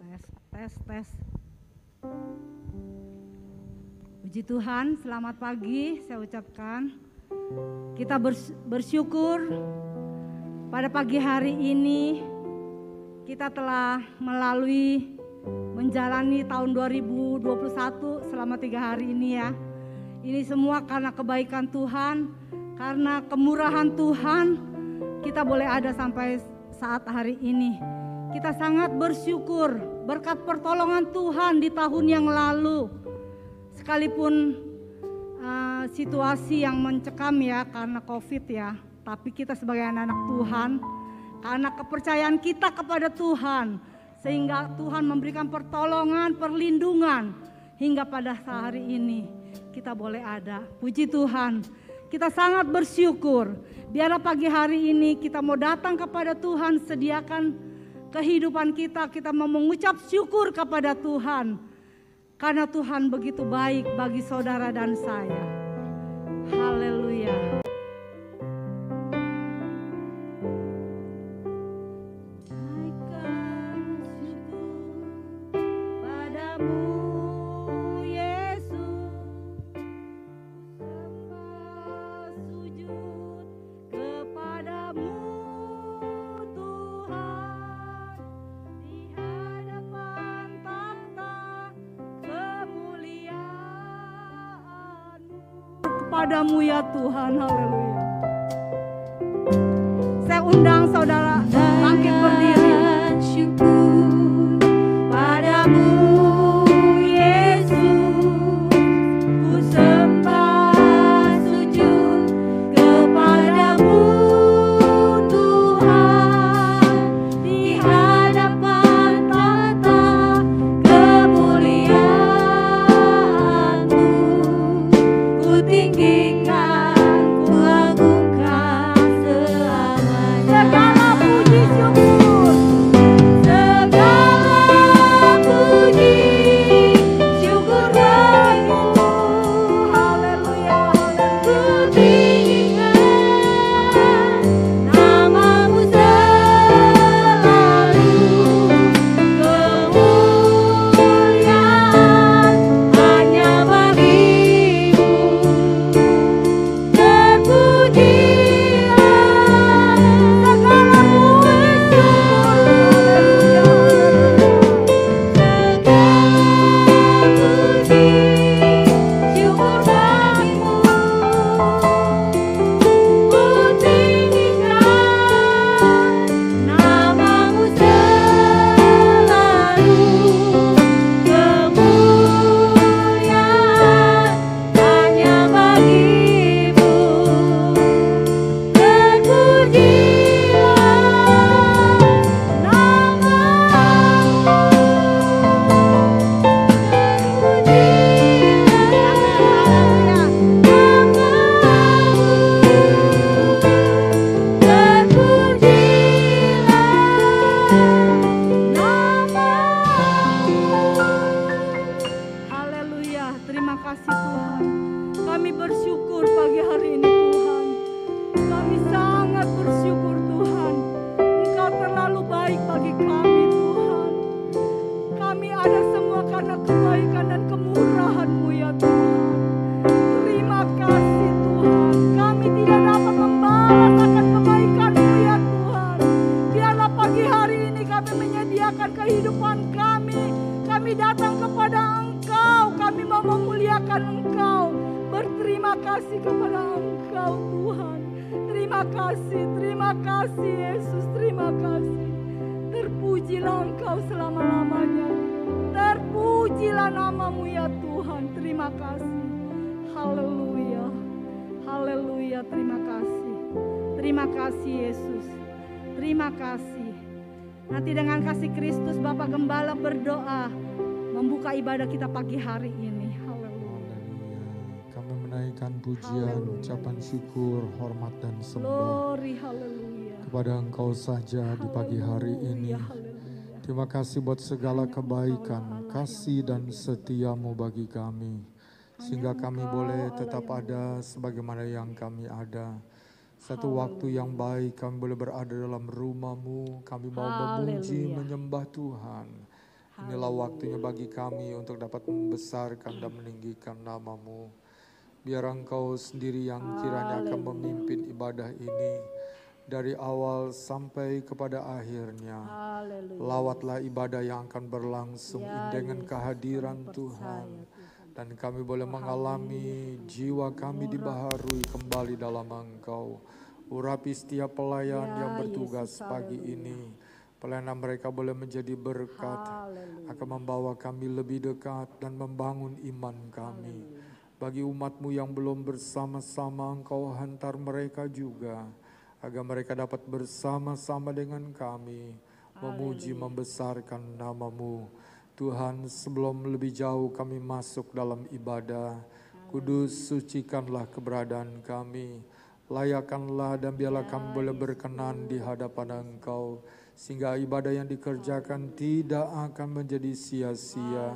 Tes. Puji Tuhan, selamat pagi saya ucapkan. Kita bersyukur pada pagi hari ini kita telah menjalani tahun 2021 selama 3 hari ini ya. Ini semua karena kebaikan Tuhan, karena kemurahan Tuhan kita boleh ada sampai saat hari ini. Kita sangat bersyukur berkat pertolongan Tuhan di tahun yang lalu. Sekalipun situasi yang mencekam ya karena COVID ya. Tapi kita sebagai anak-anak Tuhan, karena kepercayaan kita kepada Tuhan, sehingga Tuhan memberikan pertolongan, perlindungan hingga pada hari ini kita boleh ada. Puji Tuhan, kita sangat bersyukur. Biarlah pagi hari ini kita mau datang kepada Tuhan, sediakan kehidupan kita mau mengucap syukur kepada Tuhan. Karena Tuhan begitu baik bagi saudara dan saya. Haleluya. Padamu ya Tuhan, haleluya. Saya undang saudara bangkit berdiri. Syukur padamu Yesus, ku sembah sujud kepadamu Tuhan, di hadapan tahta kemuliaan-Mu, ku tinggikan, ku agungkan selamanya. Segala puji syukur, segala puji syukur bagimu, haleluya, ku tinggikan namamu selalu, kemuliaan hanya bagimu, terpujilah segala puji, syukur bagimu, ku tinggikan namamu selalu, kemuliaan hanya bagimu, terpujilah haleluya. Terima kasih Tuhan. Kami bersyukur pagi hari ini Tuhan. Kami sangat bersyukur Tuhan. Engkau terlalu baik bagi kami Tuhan. Kami ada semua karena kebaikan dan kemurahan-Mu ya Tuhan. Terima kasih Tuhan. Kami tidak dapat membalas akan kebaikan-Mu ya Tuhan. Biarlah pagi hari ini kami menyediakan kehidupan kami. Kami datang kepada Engkau. Kami mau memuliakan Engkau. Berterima kasih kepada Engkau Tuhan. Terima kasih Yesus, terima kasih. Terpujilah Engkau selama-lamanya. Terpujilah namamu ya Tuhan, terima kasih. Haleluya, haleluya, terima kasih. Terima kasih Yesus, terima kasih. Nanti dengan kasih Kristus Bapak Gembala berdoa membuka ibadah kita pagi hari ini. Haleluya. Kami menaikkan pujian, ucapan syukur, hormat dan sembah Glory, haleluya. kepada Engkau saja di pagi hari ini. Haleluya. Terima kasih buat segala kebaikan, kasih dan setiamu bagi kami. Sehingga kami boleh tetap ada sebagaimana yang kami ada. Satu waktu yang baik kami boleh berada dalam rumah-Mu. Kami mau memuji, menyembah Tuhan. Inilah waktunya bagi kami untuk dapat membesarkan dan meninggikan nama-Mu. Biar Engkau sendiri yang kiranya akan memimpin ibadah ini dari awal sampai kepada akhirnya. Lawatlah ibadah yang akan berlangsung dengan kehadiran Tuhan. Dan kami boleh mengalami jiwa kami dibaharui kembali dalam Engkau. Urapi setiap pelayan yang bertugas pagi ini. Pelayanan mereka boleh menjadi berkat, akan membawa kami lebih dekat dan membangun iman kami. Bagi umat-Mu yang belum bersama-sama, Engkau hantar mereka juga, agar mereka dapat bersama-sama dengan kami, memuji membesarkan nama-Mu. Tuhan, sebelum lebih jauh kami masuk dalam ibadah, Kudus sucikanlah keberadaan kami, layakkanlah dan biarlah kami boleh berkenan di hadapan Engkau, sehingga ibadah yang dikerjakan tidak akan menjadi sia-sia,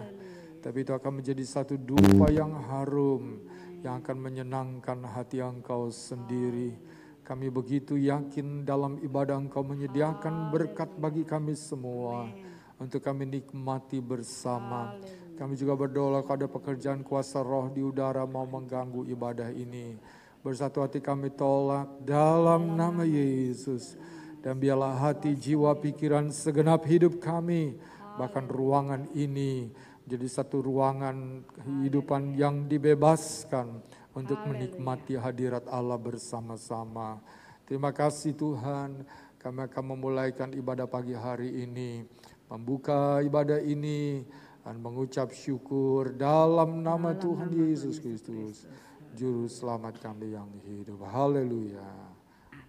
tapi itu akan menjadi satu dupa yang harum, yang akan menyenangkan hati Engkau sendiri. Kami begitu yakin dalam ibadah Engkau menyediakan berkat bagi kami semua, untuk kami nikmati bersama. Kami juga berdoa kalau ada pekerjaan kuasa roh di udara mau mengganggu ibadah ini. Bersatu hati kami tolak dalam nama Yesus. Dan biarlah hati, jiwa, pikiran, segenap hidup kami, bahkan ruangan ini, jadi satu ruangan kehidupan yang dibebaskan untuk menikmati hadirat Allah bersama-sama. Terima kasih Tuhan, kami akan memulaikan ibadah pagi hari ini, membuka ibadah ini dan mengucap syukur dalam nama Tuhan Yesus Kristus, Juru Selamat kami yang hidup. Haleluya.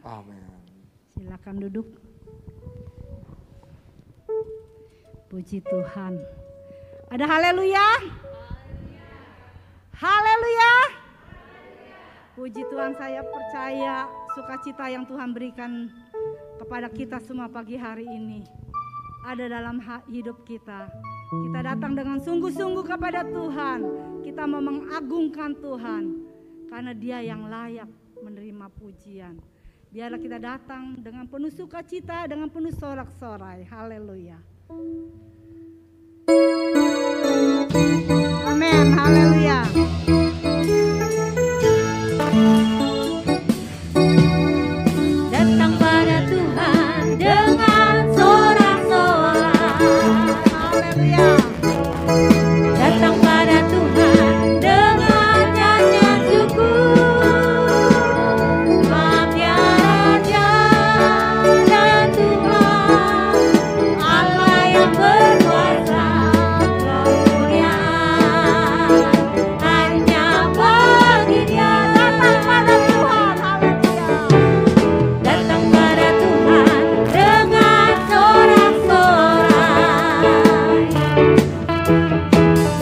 Amin. Silakan duduk. Puji Tuhan. Ada haleluya? Haleluya. Puji Tuhan, saya percaya sukacita yang Tuhan berikan kepada kita semua pagi hari ini ada dalam hidup kita. Kita datang dengan sungguh-sungguh kepada Tuhan. Kita mau mengagungkan Tuhan karena Dia yang layak menerima pujian. Biarlah kita datang dengan penuh sukacita, dengan penuh sorak-sorai. Haleluya. Amin. Haleluya. Datang pada Tuhan dengan sorak-sorai. Haleluya. Datang pada Tuhan dengan nyanyian syukur. Sebab Dia Raja dan Tuhan, Allah yang berkuasa, kemuliaan hanya bagi Dia. Datang pada Tuhan, haleluya. Datang pada Tuhan dengan sorak-sorai.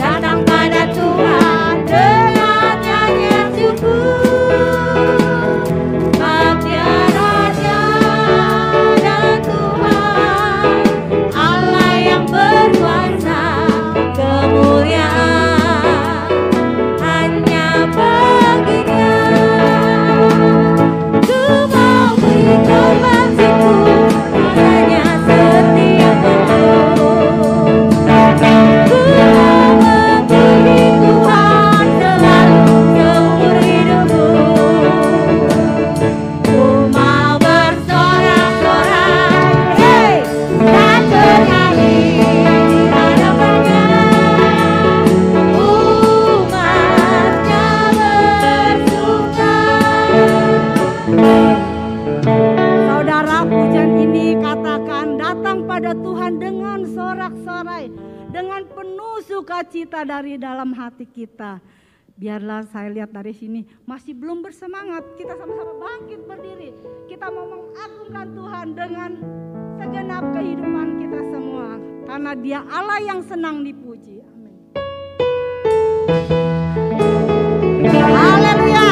Datang pada Tuhan dengan nyanyian syukur. Sebab Dia Raja dan Tuhan, Allah yang berkuasa, kemuliaan hanya bagi Dia. Ku mau berhidup bersikuku, hanya setiap waktu. Ku mau memuji Tuhan selalu seumur hidupku. Ku mau bersorak-sorai, hey, dan bernyanyi di hadapan-Nya. Umat-Nya bersuka. Saudara, pujian ini katakan datang pada Tuhan dengan sorak-sorai, dengan penuh sukacita dari dalam hati kita. Biarlah saya lihat dari sini masih belum bersemangat, kita sama-sama bangkit berdiri. Kita mau mengagungkan Tuhan dengan segenap kehidupan kita semua, karena Dia Allah yang senang dipuji. Amin. Haleluya.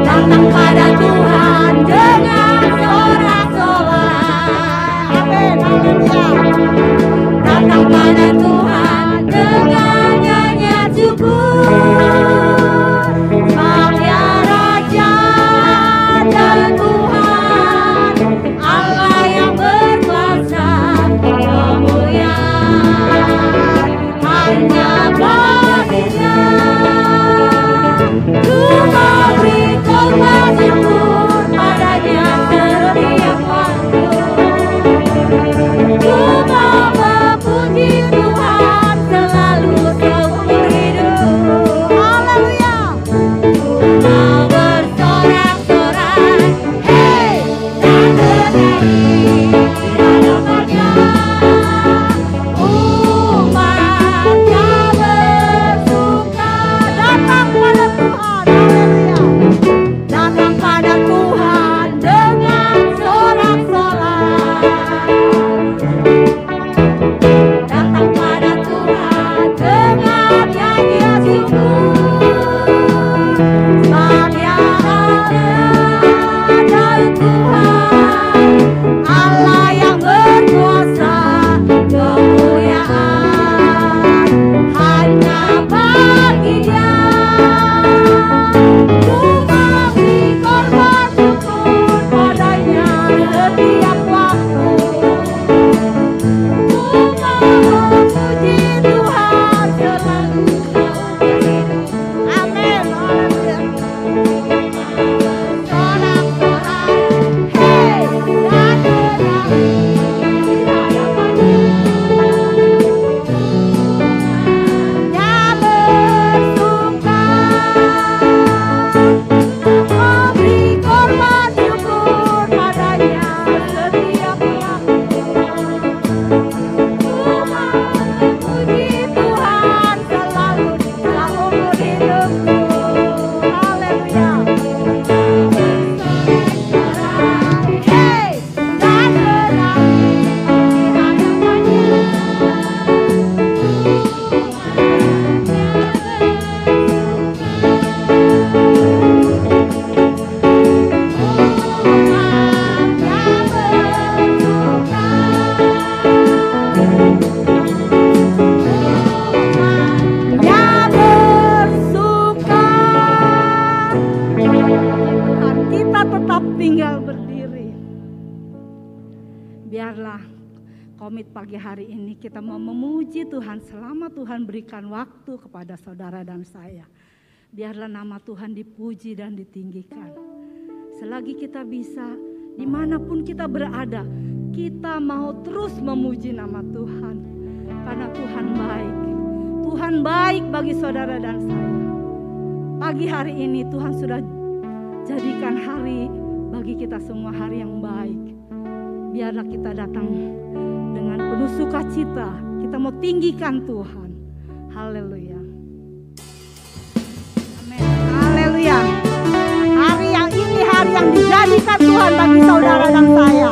Datang pada Tuhan dengan sorak-sorai. Amin. Haleluya. Datang pada Tuhan dengan nyanyian syukur. Sebab Dia Raja dan Tuhan, Allah yang berkuasa, hanya baginya. Ku memberi korban syukur padanya setiap waktu. Ku mau memuji Tuhan selalu seumur hidup. Haleluya. Ku mau bersorak-sorai, hei, dan bernyanyi di hadapannya. Umatnya bersuka datang pada Tuhan. Haleluya. Datang pada Tuhan dengan sorak-sorai. Datang pada Tuhan dengan nyanyian syukur. Sebab Dia adalah Tuhan, Allah yang berkuasa, kemuliaan hanya bagi Dia. Ku memberi korban syukur padanya setiap waktu. Ku mau memuji Tuhan selalu seumur hidup. Amin. Haleluya. Sorak-sorai, hei, dan bernyanyi di hadapannya. Dia bersuka memberi korban syukur padanya setiap waktu. Ku mau memuji Tuhan selalu seumur hidupku. Haleluya. Bersorak-sorai, hei, dan bernyanyi di hadapannya. Dia bersuka. Tuhan, kita tetap tinggal berdiri. Biarlah komit pagi hari ini kita mau memuji Tuhan selama Tuhan berikan waktu kepada saudara dan saya. Biarlah nama Tuhan dipuji dan ditinggikan. Selagi kita bisa, dimanapun kita berada, kita mau terus memuji nama Tuhan. Karena Tuhan baik. Tuhan baik bagi saudara dan saya. Pagi hari ini Tuhan sudah jadikan hari bagi kita semua hari yang baik. Biarlah kita datang dengan penuh sukacita. Kita mau tinggikan Tuhan. Haleluya. Amin. Haleluya. Hari yang ini hari yang dijadikan Tuhan bagi saudara dan saya.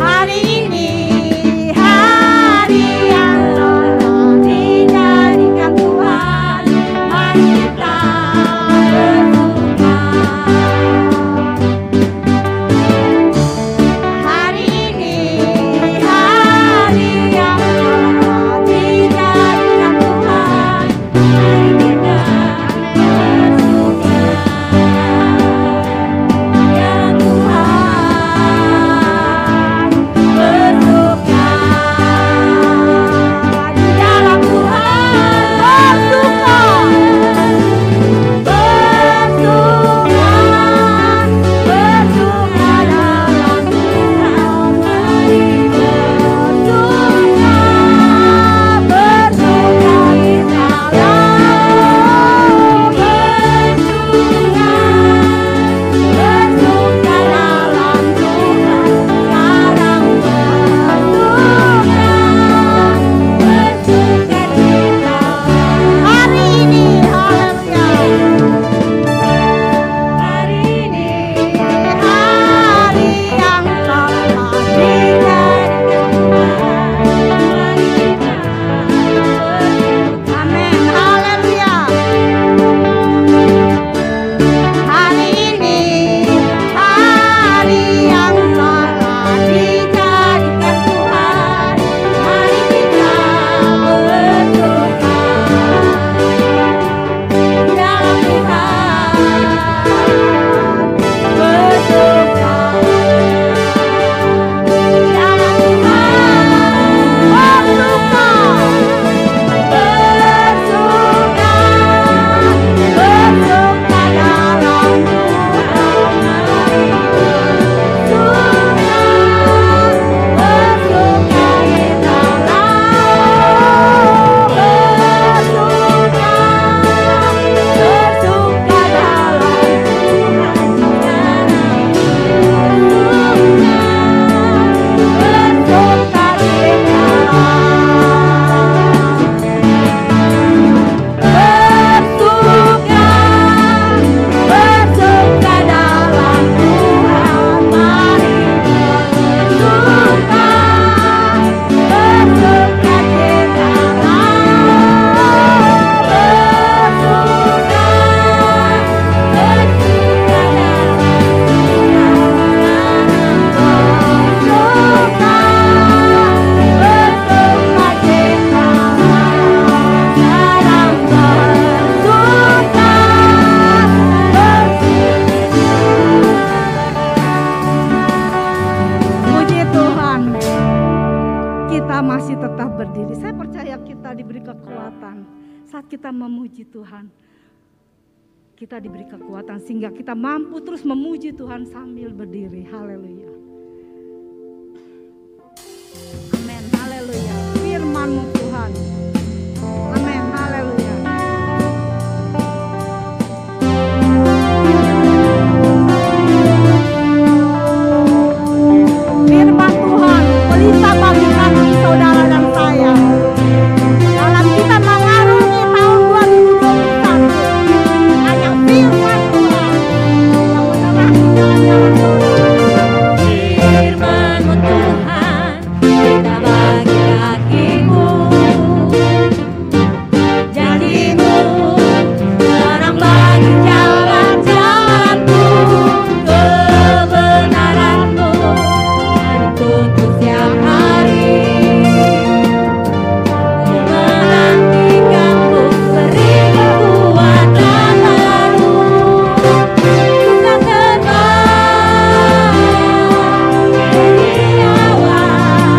Hari ini hari yang telah dijadikan Tuhan. Mari kita bersuka. Hari ini hari yang telah dijadikan Tuhan. Mari kita masih tetap berdiri. Saya percaya kita diberi kekuatan saat kita memuji Tuhan. Kita diberi kekuatan sehingga kita mampu terus memuji Tuhan sambil berdiri. Haleluya. Amin. Haleluya. Firman-Mu Tuhan. Amin. Haleluya. Firman Tuhan pelita bagi kami saudara dan saya. Dalam kita mengarungi tahun 2021, hanya firman Tuhan yang menerangi jalan-jalan. Firman-Mu Tuhan, kita bagi kakiku. Janji-Mu terang bagi jalan-jalanku. Kebenaran-Mu menuntut setiap hari. Menantikan-Mu beri kekuatan baru. Bukan terbang dari awal bersamamu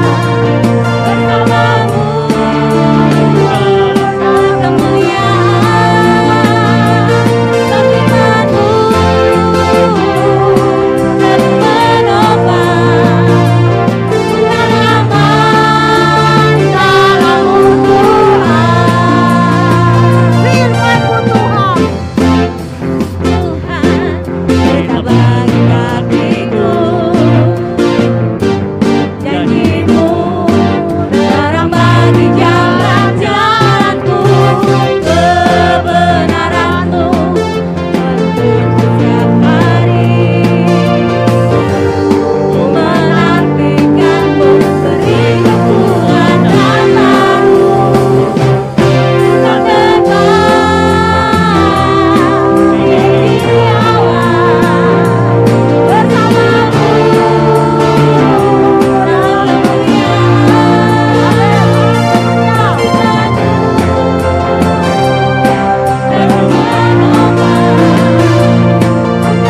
dalam kemuliaan. Firman-Mu dan penopang, bukan aman dalam Tuhan. Firman-Mu Tuhan. Tuhan, kita bagi kakiku. Janji-Mu terang bagi jalan-jalanku. Kebenaran-Mu menuntut setiap hari. Ku menantikan-Mu beri kekuatan baru. Bukan terbang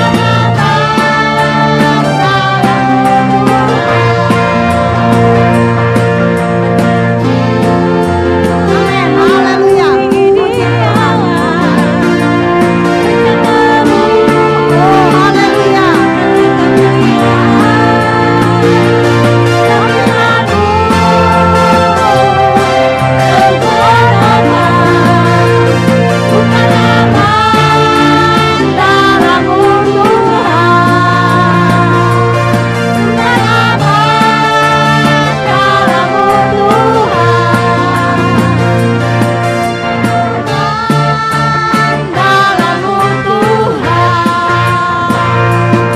dari awal bersamamu dalam Amin. Haleluya. Puji Tuhan. Oh, haleluya.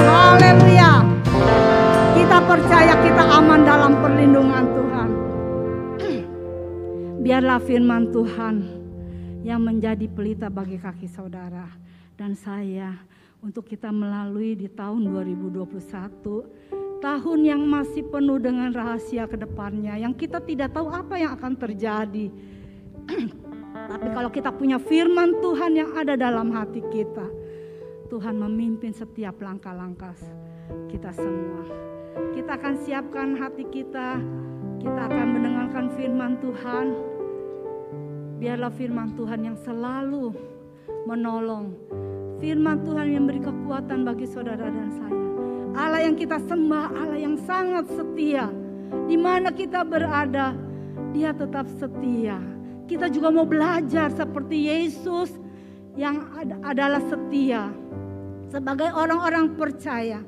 Haleluya. Kita percaya kita aman dalam perlindungan Tuhan. Biarlah firman Tuhan yang menjadi pelita bagi kaki saudara dan saya untuk kita melalui di tahun 2021. Tahun yang masih penuh dengan rahasia ke depannya yang kita tidak tahu apa yang akan terjadi. Tapi kalau kita punya firman Tuhan yang ada dalam hati kita, Tuhan memimpin setiap langkah-langkah kita semua. Kita akan siapkan hati kita akan mendengarkan firman Tuhan. Biarlah firman Tuhan yang selalu menolong. Firman Tuhan yang beri kekuatan bagi saudara dan saya. Allah yang kita sembah, Allah yang sangat setia. Di mana kita berada, Dia tetap setia. Kita juga mau belajar seperti Yesus yang adalah setia. Sebagai orang-orang percaya.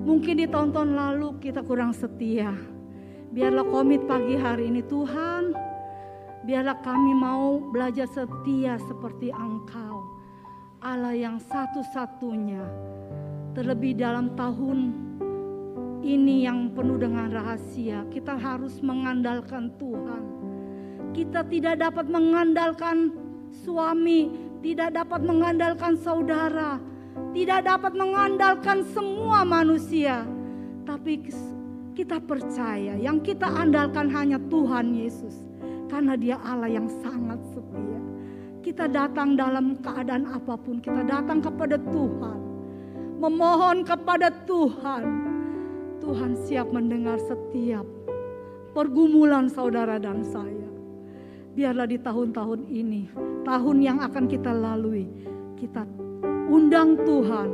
Mungkin di tahun-tahun lalu kita kurang setia. Biarlah komit pagi hari ini Tuhan. Biarlah kami mau belajar setia seperti Engkau. Allah yang satu-satunya. Terlebih dalam tahun ini yang penuh dengan rahasia. Kita harus mengandalkan Tuhan. Kita tidak dapat mengandalkan suami. Tidak dapat mengandalkan saudara. Tidak dapat mengandalkan semua manusia. Tapi kita percaya yang kita andalkan hanya Tuhan Yesus. Karena Dia Allah yang sangat setia. Kita datang dalam keadaan apapun. Kita datang kepada Tuhan. Memohon kepada Tuhan. Tuhan siap mendengar setiap pergumulan saudara dan saya. Biarlah di tahun-tahun ini, tahun yang akan kita lalui, kita undang Tuhan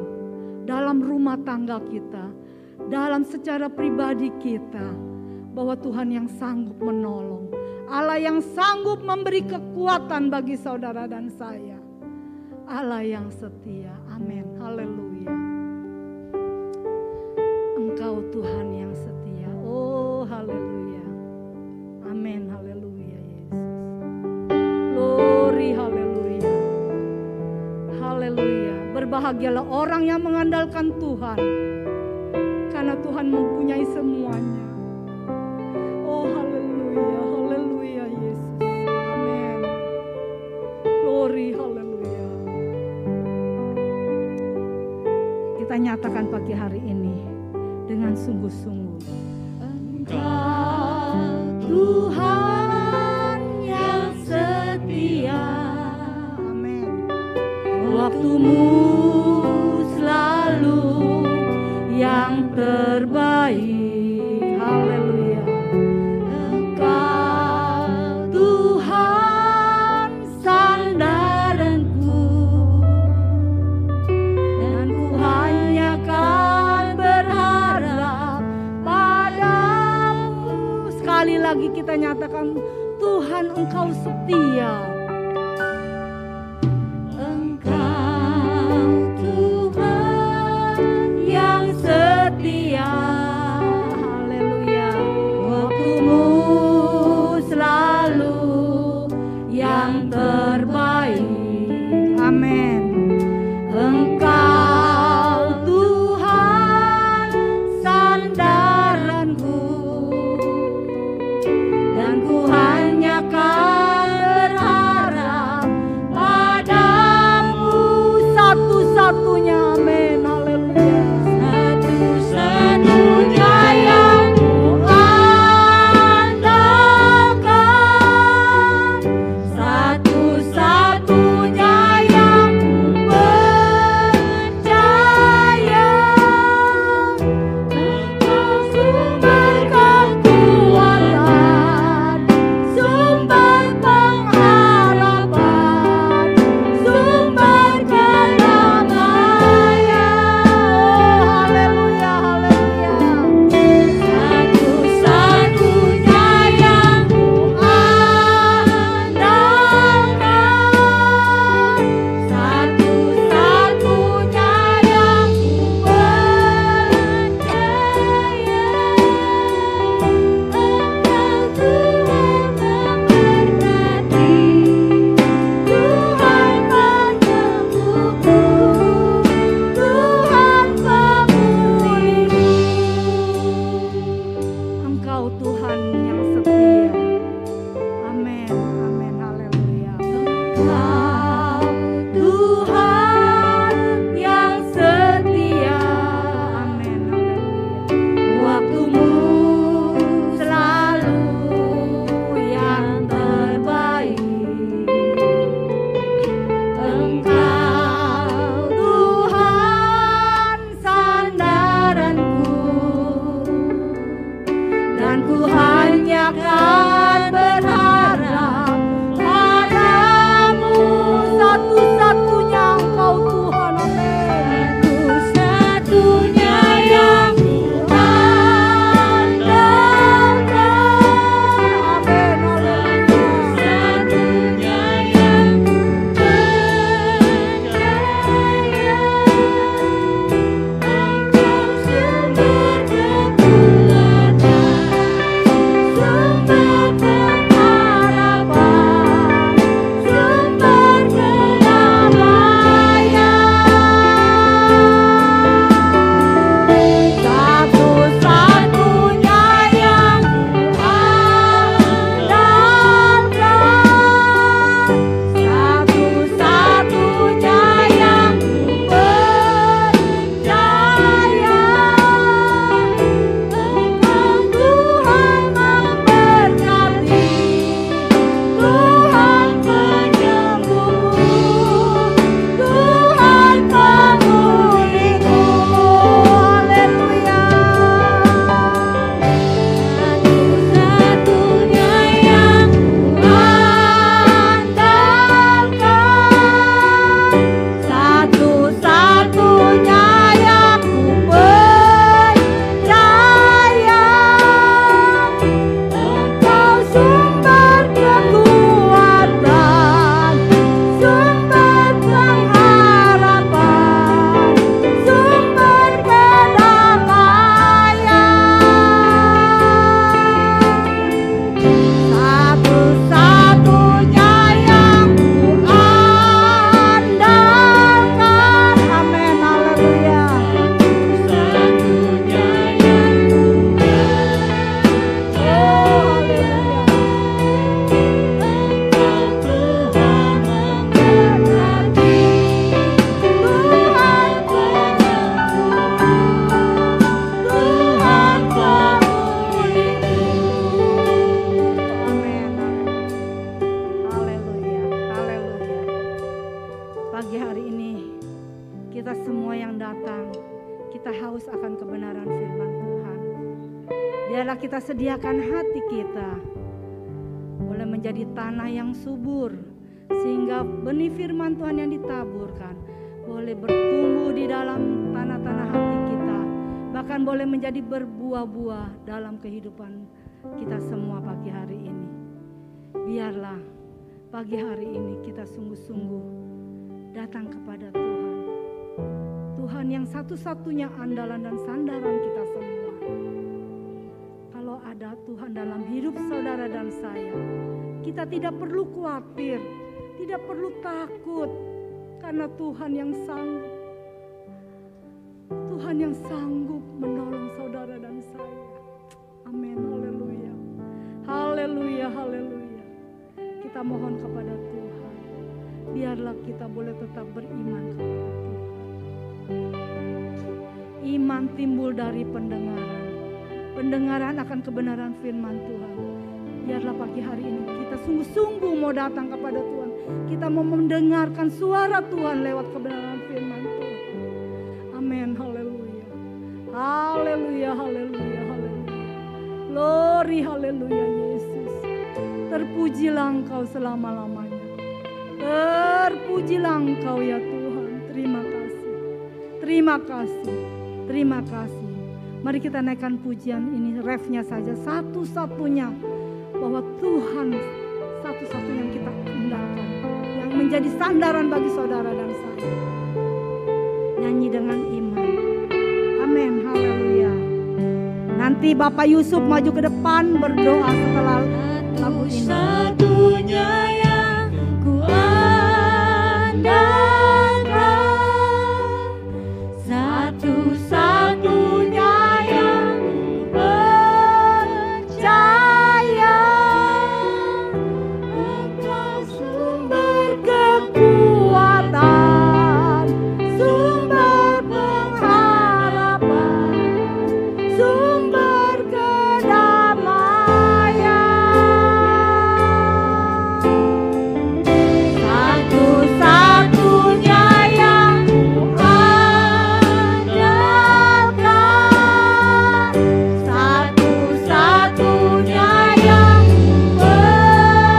dalam rumah tangga kita, dalam secara pribadi kita, bahwa Tuhan yang sanggup menolong, Allah yang sanggup memberi kekuatan bagi saudara dan saya, Allah yang setia. Amin. Haleluya. Engkau Tuhan yang setia. Oh, haleluya. Amin. Haleluya, Yesus. Glory, haleluya. Haleluya. Berbahagialah orang yang mengandalkan Tuhan, karena Tuhan mempunyai semuanya. Oh, haleluya. Haleluya, Yesus. Amin. Glory, haleluya. Kita nyatakan pagi hari ini dengan sungguh-sungguh. Engkau Tuhan yang setia, Amin. waktumu selalu yang terbaik. Haleluya. Engkau Tuhan sandaranku, dan ku hanya kan berharap padamu. Sekali lagi kita nyatakan, Tuhan Engkau setia. Engkau Tuhan yang setia, Haleluya. waktumu selalu yang terbaik. Amin. Engkau Tuhan sandaranku, dan ku hanya kan berharap padamu. Satu-satunya. Amin. Haleluya. Satu-satunya Biarlah kita sediakan hati kita boleh menjadi tanah yang subur, sehingga benih firman Tuhan yang ditaburkan boleh bertumbuh di dalam tanah-tanah hati kita, bahkan boleh menjadi berbuah-buah dalam kehidupan kita semua pagi hari ini. Biarlah pagi hari ini kita sungguh-sungguh datang kepada Tuhan, Tuhan yang satu-satunya andalan dan sandaran kita semua. Kalau ada Tuhan dalam hidup saudara dan saya, kita tidak perlu khawatir, tidak perlu takut, karena Tuhan yang sanggup. Tuhan yang sanggup menolong saudara dan saya. Amin, haleluya. Haleluya, haleluya. Kita mohon kepada Tuhan, biarlah kita boleh tetap beriman kepada Tuhan. Iman timbul dari pendengaran, pendengaran akan kebenaran firman Tuhan. Biarlah pagi hari ini kita sungguh-sungguh mau datang kepada Tuhan. Kita mau mendengarkan suara Tuhan lewat kebenaran firman Tuhan. Amin, haleluya. Haleluya, haleluya, haleluya. Glory, haleluya Yesus. Terpujilah Engkau selama-lamanya. Terpujilah Engkau ya Tuhan. Terima kasih. Terima kasih. Terima kasih. Mari kita naikkan pujian ini, refnya saja satu-satunya, bahwa Tuhan satu-satunya yang kita andalkan, yang menjadi sandaran bagi saudara dan saya. Nyanyi dengan iman. Amin, haleluya. Nanti Bapak Yusuf maju ke depan berdoa setelah lagu ini. Satunya yang ku andalkan, satu-satunya yang ku percaya, Engkau sumber kekuatan, sumber pengharapan, sumber kedamaian. Satu-satunya yang ku andalkan, satu-satunya yang ku percaya,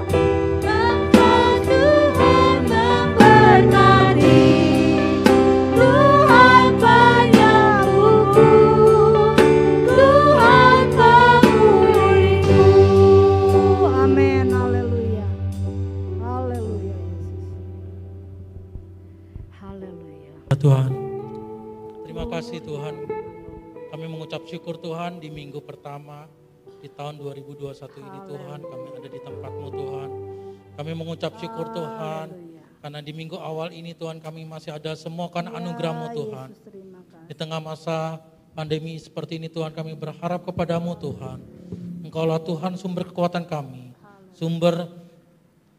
Engkau Tuhan memberkati, Tuhan penyembuhku, Tuhan pemulihku. Amin, haleluya. Haleluya Yesus. Haleluya. Tuhan, terima kasih Tuhan. Kami mengucap syukur Tuhan di minggu pertama di tahun 2021 ini Tuhan. Kami ada di tempat-Mu Tuhan. Kami mengucap syukur Tuhan. Karena di minggu awal ini Tuhan kami masih ada semua karena anugerah-Mu Tuhan. Yesus, terima kasih. Di tengah masa pandemi seperti ini Tuhan kami berharap kepada-Mu Tuhan. Engkaulah Tuhan sumber kekuatan kami. Sumber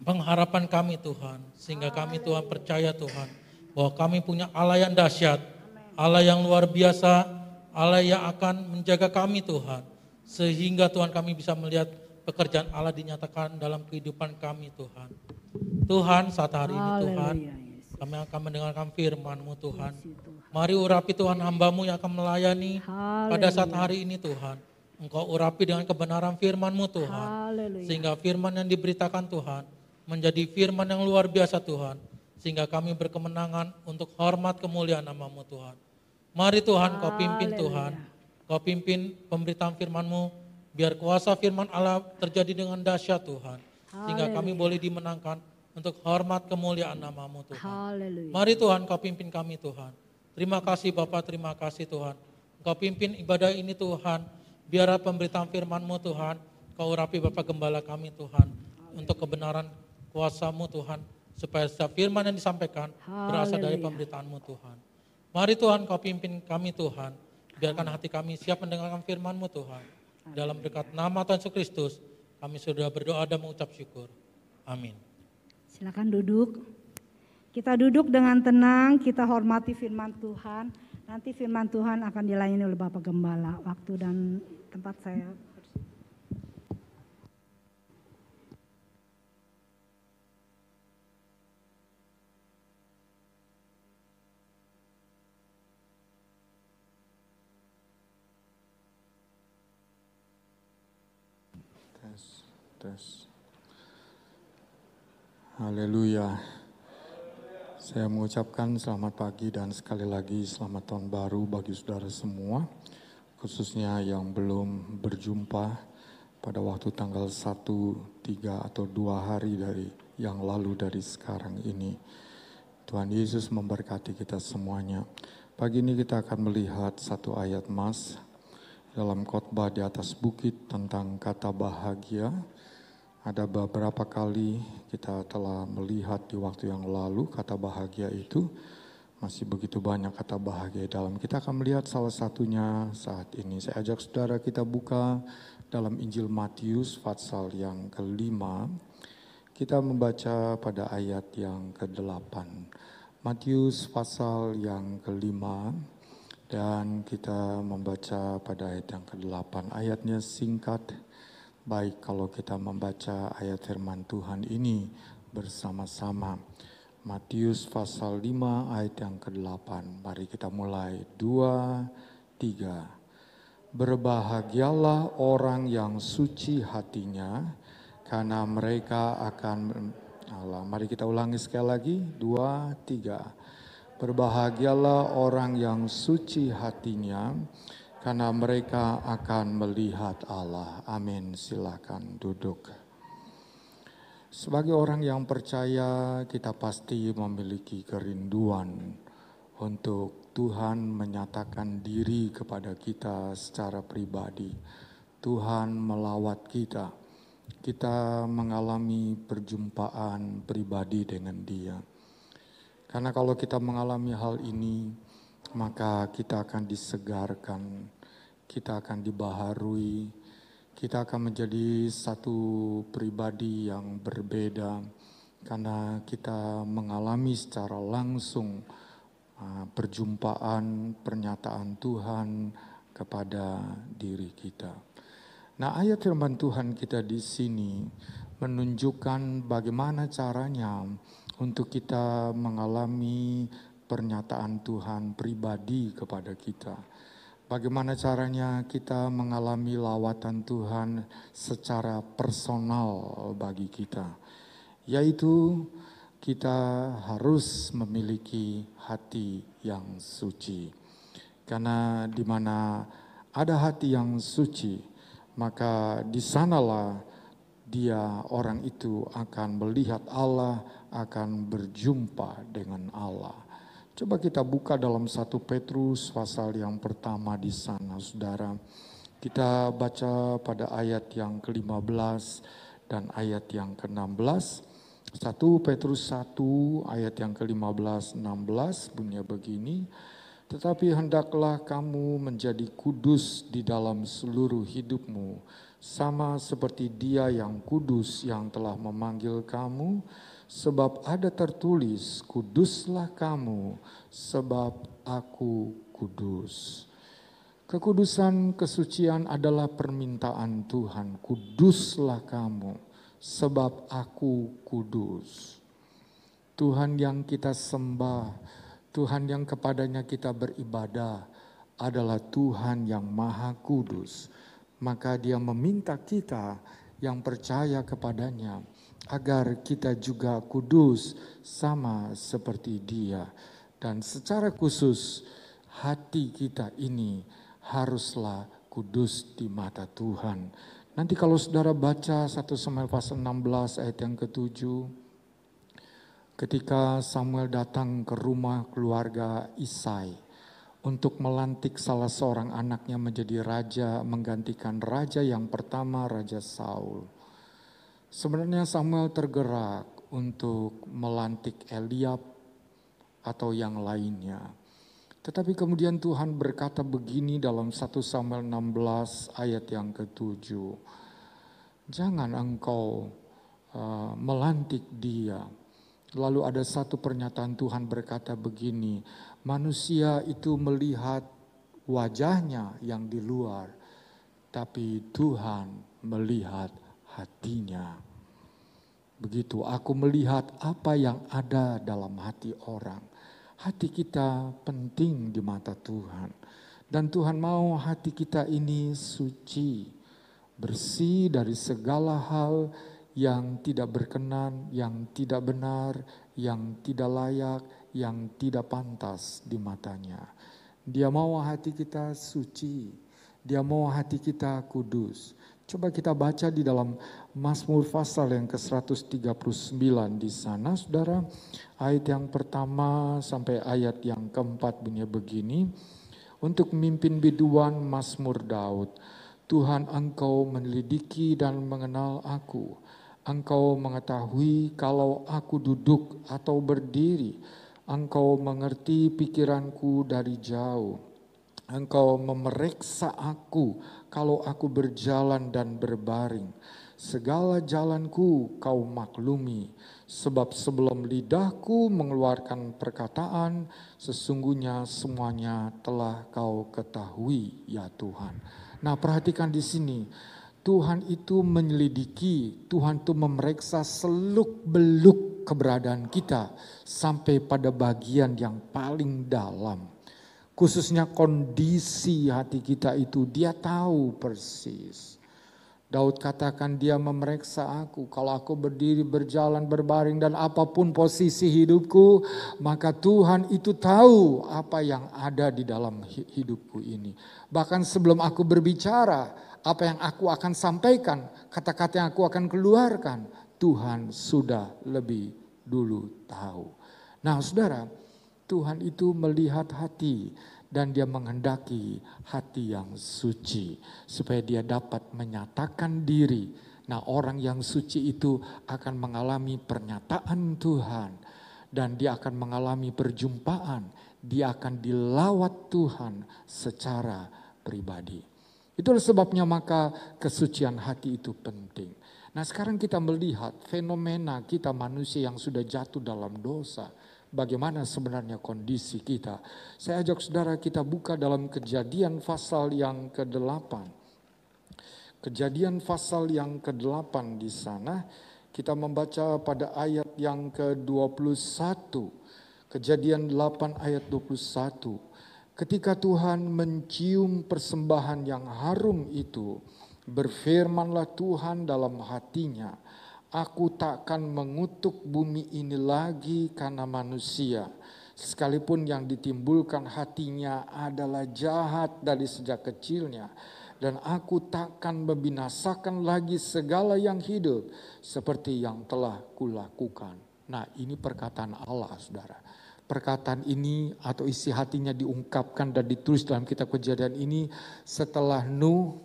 pengharapan kami Tuhan. Sehingga kami Tuhan percaya Tuhan bahwa kami punya Allah yang dahsyat, Allah yang luar biasa, Allah yang akan menjaga kami Tuhan. Sehingga Tuhan kami bisa melihat pekerjaan Allah dinyatakan dalam kehidupan kami Tuhan. Tuhan saat hari ini Tuhan, Haleluya, Yesus. kami akan mendengarkan firman-Mu Tuhan. Puji Tuhan. Mari urapi Tuhan hamba-Mu yang akan melayani pada saat hari ini Tuhan. Engkau urapi dengan kebenaran firman-Mu Tuhan. Haleluya. Sehingga firman yang diberitakan Tuhan menjadi firman yang luar biasa Tuhan. Sehingga kami berkemenangan untuk hormat kemuliaan nama-Mu Tuhan. Mari Tuhan Kau pimpin Tuhan. Kau pimpin pemberitaan firman-Mu. Biar kuasa firman Allah terjadi dengan dahsyat Tuhan. Sehingga kami boleh dimenangkan untuk hormat kemuliaan nama-Mu Tuhan. Haleluya. Mari Tuhan Kau pimpin kami Tuhan. Terima kasih Bapak, terima kasih Tuhan. Kau pimpin ibadah ini Tuhan. Biarlah pemberitaan firman-Mu Tuhan. Kau urapi Bapak Gembala kami Tuhan. Untuk kebenaran kuasa-Mu Tuhan. Supaya setiap firman yang disampaikan berasal dari pemberitaan-Mu Tuhan. Mari Tuhan Kau pimpin kami Tuhan. Biarkan hati kami siap mendengarkan firman-Mu Tuhan. Dalam berkat nama Tuhan Yesus Kristus, kami sudah berdoa dan mengucap syukur. Amin. Silakan duduk. Kita duduk dengan tenang, kita hormati firman Tuhan. Nanti firman Tuhan akan dilayani oleh Bapak Gembala. Waktu dan tempat saya. Tes. Haleluya. Saya mengucapkan selamat pagi dan sekali lagi selamat tahun baru bagi saudara semua. Khususnya yang belum berjumpa pada waktu tanggal 1, 3 atau 2 hari dari yang lalu dari sekarang ini. Tuhan Yesus memberkati kita semuanya. Pagi ini kita akan melihat satu ayat mas dalam khotbah di atas bukit tentang kata bahagia. Ada beberapa kali kita telah melihat di waktu yang lalu kata bahagia itu. Masih begitu banyak kata bahagia dalam. Kita akan melihat salah satunya saat ini. Saya ajak saudara kita buka dalam Injil Matius pasal yang ke-5. Kita membaca pada ayat yang ke-8. Matius pasal yang ke-5 dan kita membaca pada ayat yang ke-8. Ayatnya singkat, baik kalau kita membaca ayat firman Tuhan ini bersama-sama. Matius pasal 5 ayat yang ke-8. Mari kita mulai. 2, 3. Berbahagialah orang yang suci hatinya, karena mereka akan Allah. Mari kita ulangi sekali lagi. 2, 3. Berbahagialah orang yang suci hatinya, karena mereka akan melihat Allah. Amin. Silakan duduk. Sebagai orang yang percaya, kita pasti memiliki kerinduan untuk Tuhan menyatakan diri kepada kita secara pribadi. Tuhan melawat kita. Kita mengalami perjumpaan pribadi dengan Dia. Karena kalau kita mengalami hal ini, maka kita akan disegarkan, kita akan dibaharui, kita akan menjadi satu pribadi yang berbeda. Karena kita mengalami secara langsung perjumpaan, pernyataan Tuhan kepada diri kita. Nah, ayat firman Tuhan kita di sini menunjukkan bagaimana caranya untuk kita mengalami pernyataan Tuhan pribadi kepada kita. Bagaimana caranya kita mengalami lawatan Tuhan secara personal bagi kita. Yaitu kita harus memiliki hati yang suci. Karena di mana ada hati yang suci, maka di sanalah dia orang itu akan melihat Allah, akan berjumpa dengan Allah. Coba kita buka dalam 1 Petrus pasal yang pertama di sana, saudara. Kita baca pada ayat yang ke-15 dan ayat yang ke-16. 1 Petrus 1 ayat yang ke-15, 16 bunyinya begini. Tetapi hendaklah kamu menjadi kudus di dalam seluruh hidupmu, sama seperti Dia yang kudus yang telah memanggil kamu, sebab ada tertulis, kuduslah kamu, sebab aku kudus. Kekudusan, kesucian adalah permintaan Tuhan, kuduslah kamu, sebab aku kudus. Tuhan yang kita sembah, Tuhan yang kepadanya kita beribadah adalah Tuhan yang Maha Kudus. Maka Dia meminta kita yang percaya kepadanya agar kita juga kudus sama seperti Dia. Dan secara khusus hati kita ini haruslah kudus di mata Tuhan. Nanti kalau saudara baca 1 Samuel pasal 16 ayat yang ke-7. Ketika Samuel datang ke rumah keluarga Isai untuk melantik salah seorang anaknya menjadi raja, menggantikan raja yang pertama, Raja Saul. Sebenarnya Samuel tergerak untuk melantik Eliab atau yang lainnya. Tetapi kemudian Tuhan berkata begini dalam 1 Samuel 16 ayat yang ke-7. Jangan engkau melantik dia. Lalu ada satu pernyataan Tuhan berkata begini, manusia itu melihat wajahnya yang di luar, tapi Tuhan melihat hatinya. Begitu, aku melihat apa yang ada dalam hati orang. Hati kita penting di mata Tuhan. Dan Tuhan mau hati kita ini suci, bersih dari segala hal yang tidak berkenan, yang tidak benar, yang tidak layak, yang tidak pantas di matanya. Dia mau hati kita suci, dia mau hati kita kudus. Coba kita baca di dalam Mazmur pasal yang ke-139 di sana, saudara. Ayat yang pertama sampai ayat yang keempat bunyi begini. Untuk memimpin biduan Mazmur Daud. Tuhan, Engkau menyelidiki dan mengenal aku. Engkau mengetahui kalau aku duduk atau berdiri. Engkau mengerti pikiranku dari jauh. Engkau memeriksa aku kalau aku berjalan dan berbaring. Segala jalanku kau maklumi. Sebab sebelum lidahku mengeluarkan perkataan, sesungguhnya semuanya telah kau ketahui ya Tuhan. Nah, perhatikan di sini. Tuhan itu menyelidiki, Tuhan itu memeriksa seluk-beluk keberadaan kita sampai pada bagian yang paling dalam. Khususnya kondisi hati kita itu dia tahu persis. Daud katakan dia memeriksa aku. Kalau aku berdiri, berjalan, berbaring dan apapun posisi hidupku, maka Tuhan itu tahu apa yang ada di dalam hidupku ini. Bahkan sebelum aku berbicara, apa yang aku akan sampaikan, kata-kata yang aku akan keluarkan, Tuhan sudah lebih dulu tahu. Nah, saudara, Tuhan itu melihat hati dan dia menghendaki hati yang suci supaya dia dapat menyatakan diri. Nah, orang yang suci itu akan mengalami pernyataan Tuhan dan dia akan mengalami perjumpaan, dia akan dilawat Tuhan secara pribadi. Itulah sebabnya maka kesucian hati itu penting. Nah, sekarang kita melihat fenomena kita manusia yang sudah jatuh dalam dosa. Bagaimana sebenarnya kondisi kita. Saya ajak saudara kita buka dalam Kejadian pasal yang ke-8. Kejadian pasal yang ke-8 di sana kita membaca pada ayat yang ke-21. Kejadian 8 ayat 21. Ketika Tuhan mencium persembahan yang harum itu, berfirmanlah Tuhan dalam hatinya, aku takkan mengutuk bumi ini lagi karena manusia. Sekalipun yang ditimbulkan hatinya adalah jahat dari sejak kecilnya. Dan aku takkan membinasakan lagi segala yang hidup seperti yang telah kulakukan. Nah, ini perkataan Allah, saudara. Perkataan ini atau isi hatinya diungkapkan dan ditulis dalam kitab Kejadian ini setelah Nuh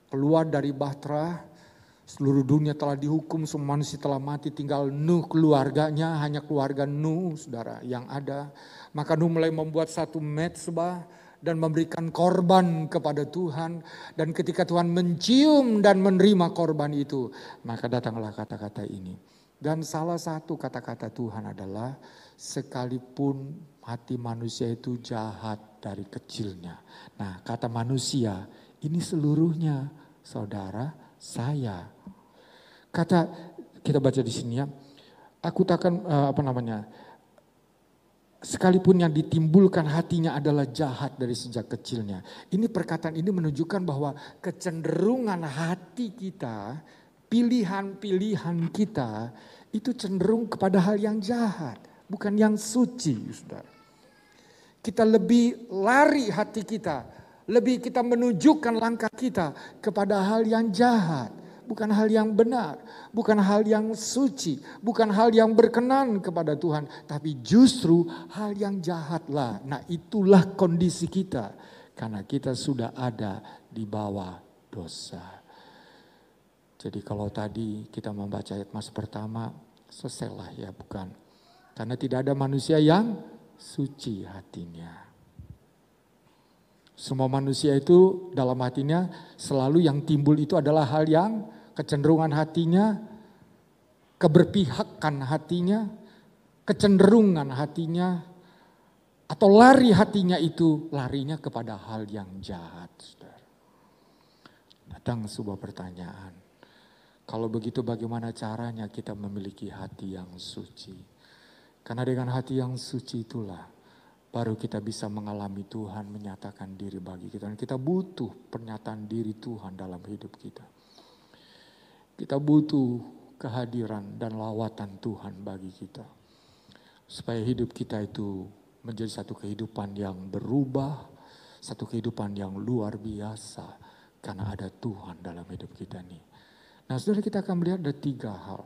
keluar dari Bahtera. Seluruh dunia telah dihukum, semua manusia telah mati, tinggal Nuh keluarganya, hanya keluarga Nuh, saudara, yang ada. Maka Nuh mulai membuat satu mezbah dan memberikan korban kepada Tuhan. Dan ketika Tuhan mencium dan menerima korban itu, maka datanglah kata-kata ini. Dan salah satu kata-kata Tuhan adalah, sekalipun hati manusia itu jahat dari kecilnya. Nah, kata manusia ini seluruhnya, saudara, saya. Kata kita baca di sini ya. Aku takkan sekalipun yang ditimbulkan hatinya adalah jahat dari sejak kecilnya. Ini perkataan ini menunjukkan bahwa kecenderungan hati kita, pilihan-pilihan kita itu cenderung kepada hal yang jahat, bukan yang suci, saudara. Kita lebih lari hati kita, lebih kita menunjukkan langkah kita kepada hal yang jahat, bukan hal yang benar, bukan hal yang suci, bukan hal yang berkenan kepada Tuhan, tapi justru hal yang jahatlah. Nah, itulah kondisi kita karena kita sudah ada di bawah dosa. Jadi kalau tadi kita membaca ayat mas pertama, selesailah ya, bukan. Karena tidak ada manusia yang suci hatinya. Semua manusia itu dalam hatinya selalu yang timbul itu adalah hal yang kecenderungan hatinya, keberpihakan hatinya, kecenderungan hatinya, atau lari hatinya itu larinya kepada hal yang jahat. Saudara. Datang sebuah pertanyaan. Kalau begitu bagaimana caranya kita memiliki hati yang suci? Karena dengan hati yang suci itulah baru kita bisa mengalami Tuhan menyatakan diri bagi kita. Dan kita butuh pernyataan diri Tuhan dalam hidup kita. Kita butuh kehadiran dan lawatan Tuhan bagi kita. Supaya hidup kita itu menjadi satu kehidupan yang berubah, satu kehidupan yang luar biasa. Karena ada Tuhan dalam hidup kita nih. Nah saudara, kita akan melihat ada 3 hal.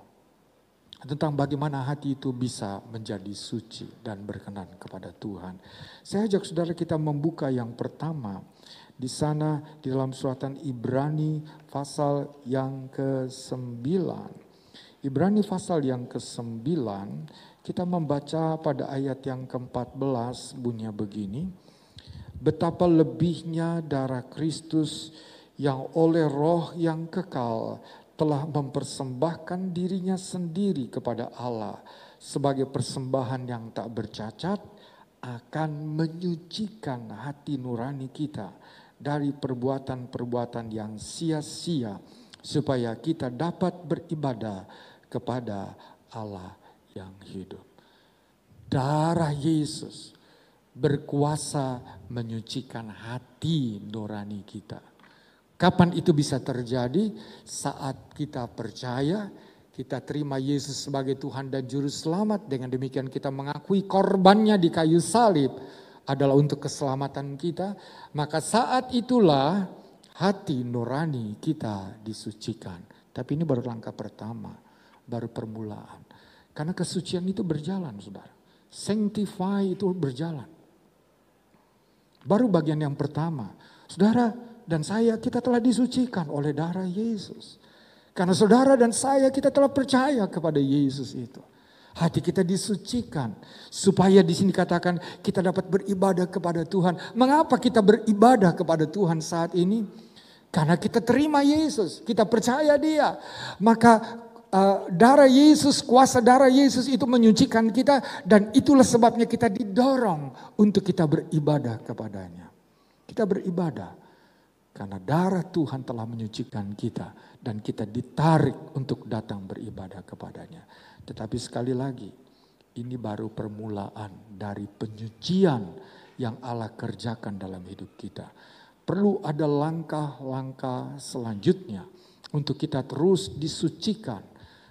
Tentang bagaimana hati itu bisa menjadi suci dan berkenan kepada Tuhan. Saya ajak saudara kita membuka yang pertama. Di sana di dalam suratan Ibrani pasal yang ke-9. Ibrani pasal yang ke-9 kita membaca pada ayat yang ke-14 bunyinya begini. Betapa lebihnya darah Kristus yang oleh roh yang kekal telah mempersembahkan dirinya sendiri kepada Allah sebagai persembahan yang tak bercacat, akan menyucikan hati nurani kita dari perbuatan-perbuatan yang sia-sia, supaya kita dapat beribadah kepada Allah yang hidup. Darah Yesus berkuasa menyucikan hati nurani kita. Kapan itu bisa terjadi? Saat kita percaya, kita terima Yesus sebagai Tuhan dan Juru Selamat. Dengan demikian kita mengakui korbannya di kayu salib adalah untuk keselamatan kita. Maka saat itulah hati nurani kita disucikan. Tapi ini baru langkah pertama, baru permulaan. Karena kesucian itu berjalan, saudara. Sanctify itu berjalan. Baru bagian yang pertama. Saudara dan saya, kita telah disucikan oleh darah Yesus. Karena saudara dan saya, kita telah percaya kepada Yesus itu. Hati kita disucikan. Supaya di sini katakan kita dapat beribadah kepada Tuhan. Mengapa kita beribadah kepada Tuhan saat ini? Karena kita terima Yesus. Kita percaya Dia. Maka darah Yesus, kuasa darah Yesus itu menyucikan kita. Dan itulah sebabnya kita didorong untuk kita beribadah kepadanya. Kita beribadah. Karena darah Tuhan telah menyucikan kita dan kita ditarik untuk datang beribadah kepadanya. Tetapi sekali lagi, ini baru permulaan dari penyucian yang Allah kerjakan dalam hidup kita. Perlu ada langkah-langkah selanjutnya untuk kita terus disucikan.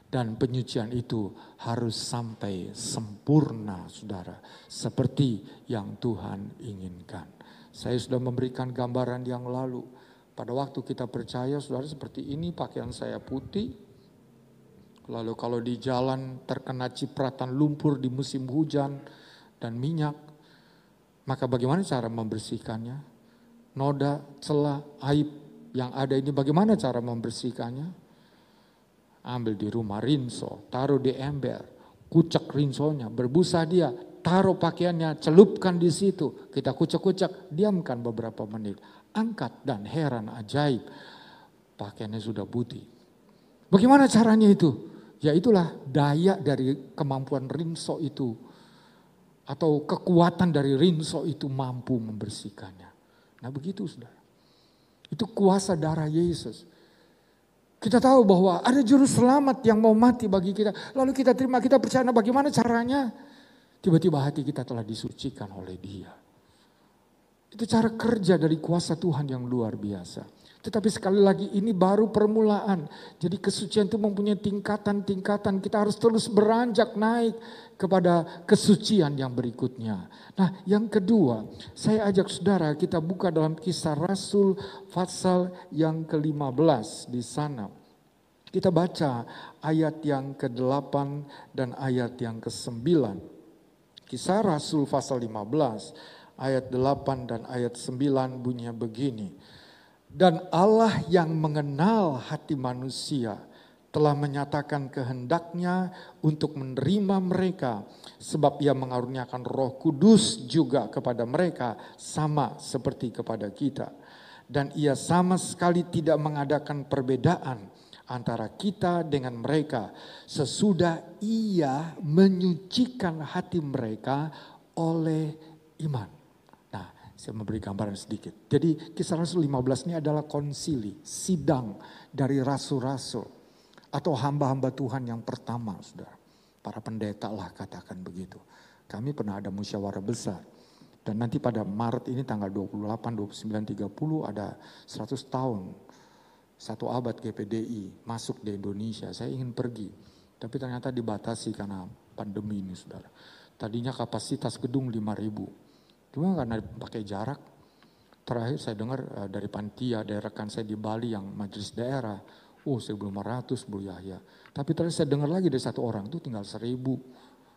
Dan penyucian itu harus sampai sempurna, saudara. Seperti yang Tuhan inginkan. Saya sudah memberikan gambaran yang lalu. Pada waktu kita percaya, saudara, seperti ini pakaian saya putih. Lalu kalau di jalan terkena cipratan lumpur di musim hujan dan minyak, maka bagaimana cara membersihkannya? Noda, celah, aib yang ada ini bagaimana cara membersihkannya? Ambil di rumah rinso, taruh di ember, kucek rinsonya, berbusa dia, taruh pakaiannya, celupkan di situ, kita kucek-kucek, diamkan beberapa menit, angkat dan heran ajaib, pakaiannya sudah putih. Bagaimana caranya itu? Ya itulah daya dari kemampuan rinso itu, atau kekuatan dari rinso itu mampu membersihkannya. Nah begitu saudara, itu kuasa darah Yesus. Kita tahu bahwa ada juru selamat yang mau mati bagi kita. Lalu kita terima, kita percaya. Nah bagaimana caranya? Tiba-tiba hati kita telah disucikan oleh Dia. Itu cara kerja dari kuasa Tuhan yang luar biasa. Tetapi sekali lagi ini baru permulaan. Jadi kesucian itu mempunyai tingkatan-tingkatan. Kita harus terus beranjak naik kepada kesucian yang berikutnya. Nah yang kedua, saya ajak saudara kita buka dalam Kisah Rasul pasal yang ke-15 di sana. Kita baca ayat yang ke-8 dan ayat yang ke-9. Kisah Rasul pasal 15 ayat 8 dan ayat 9 bunyinya begini. Dan Allah yang mengenal hati manusia telah menyatakan kehendaknya untuk menerima mereka. Sebab Ia mengaruniakan Roh Kudus juga kepada mereka sama seperti kepada kita. Dan Ia sama sekali tidak mengadakan perbedaan antara kita dengan mereka. Sesudah Ia menyucikan hati mereka oleh iman. Saya memberi gambaran sedikit. Jadi Kisah Rasul 15 ini adalah konsili, sidang dari rasul-rasul. Atau hamba-hamba Tuhan yang pertama, saudara. Para pendeta lah katakan begitu. Kami pernah ada musyawarah besar. Dan nanti pada Maret ini tanggal 28, 29, 30 ada 100 tahun 1 abad GPDI masuk di Indonesia. Saya ingin pergi, tapi ternyata dibatasi karena pandemi ini, saudara. Tadinya kapasitas gedung 5.000, cuma karena pakai jarak. Terakhir saya dengar dari Pantia, dari rekan saya di Bali yang majelis daerah, 1.500 Bu Yahya. Tapi terakhir saya dengar lagi dari satu orang tuh tinggal 1.000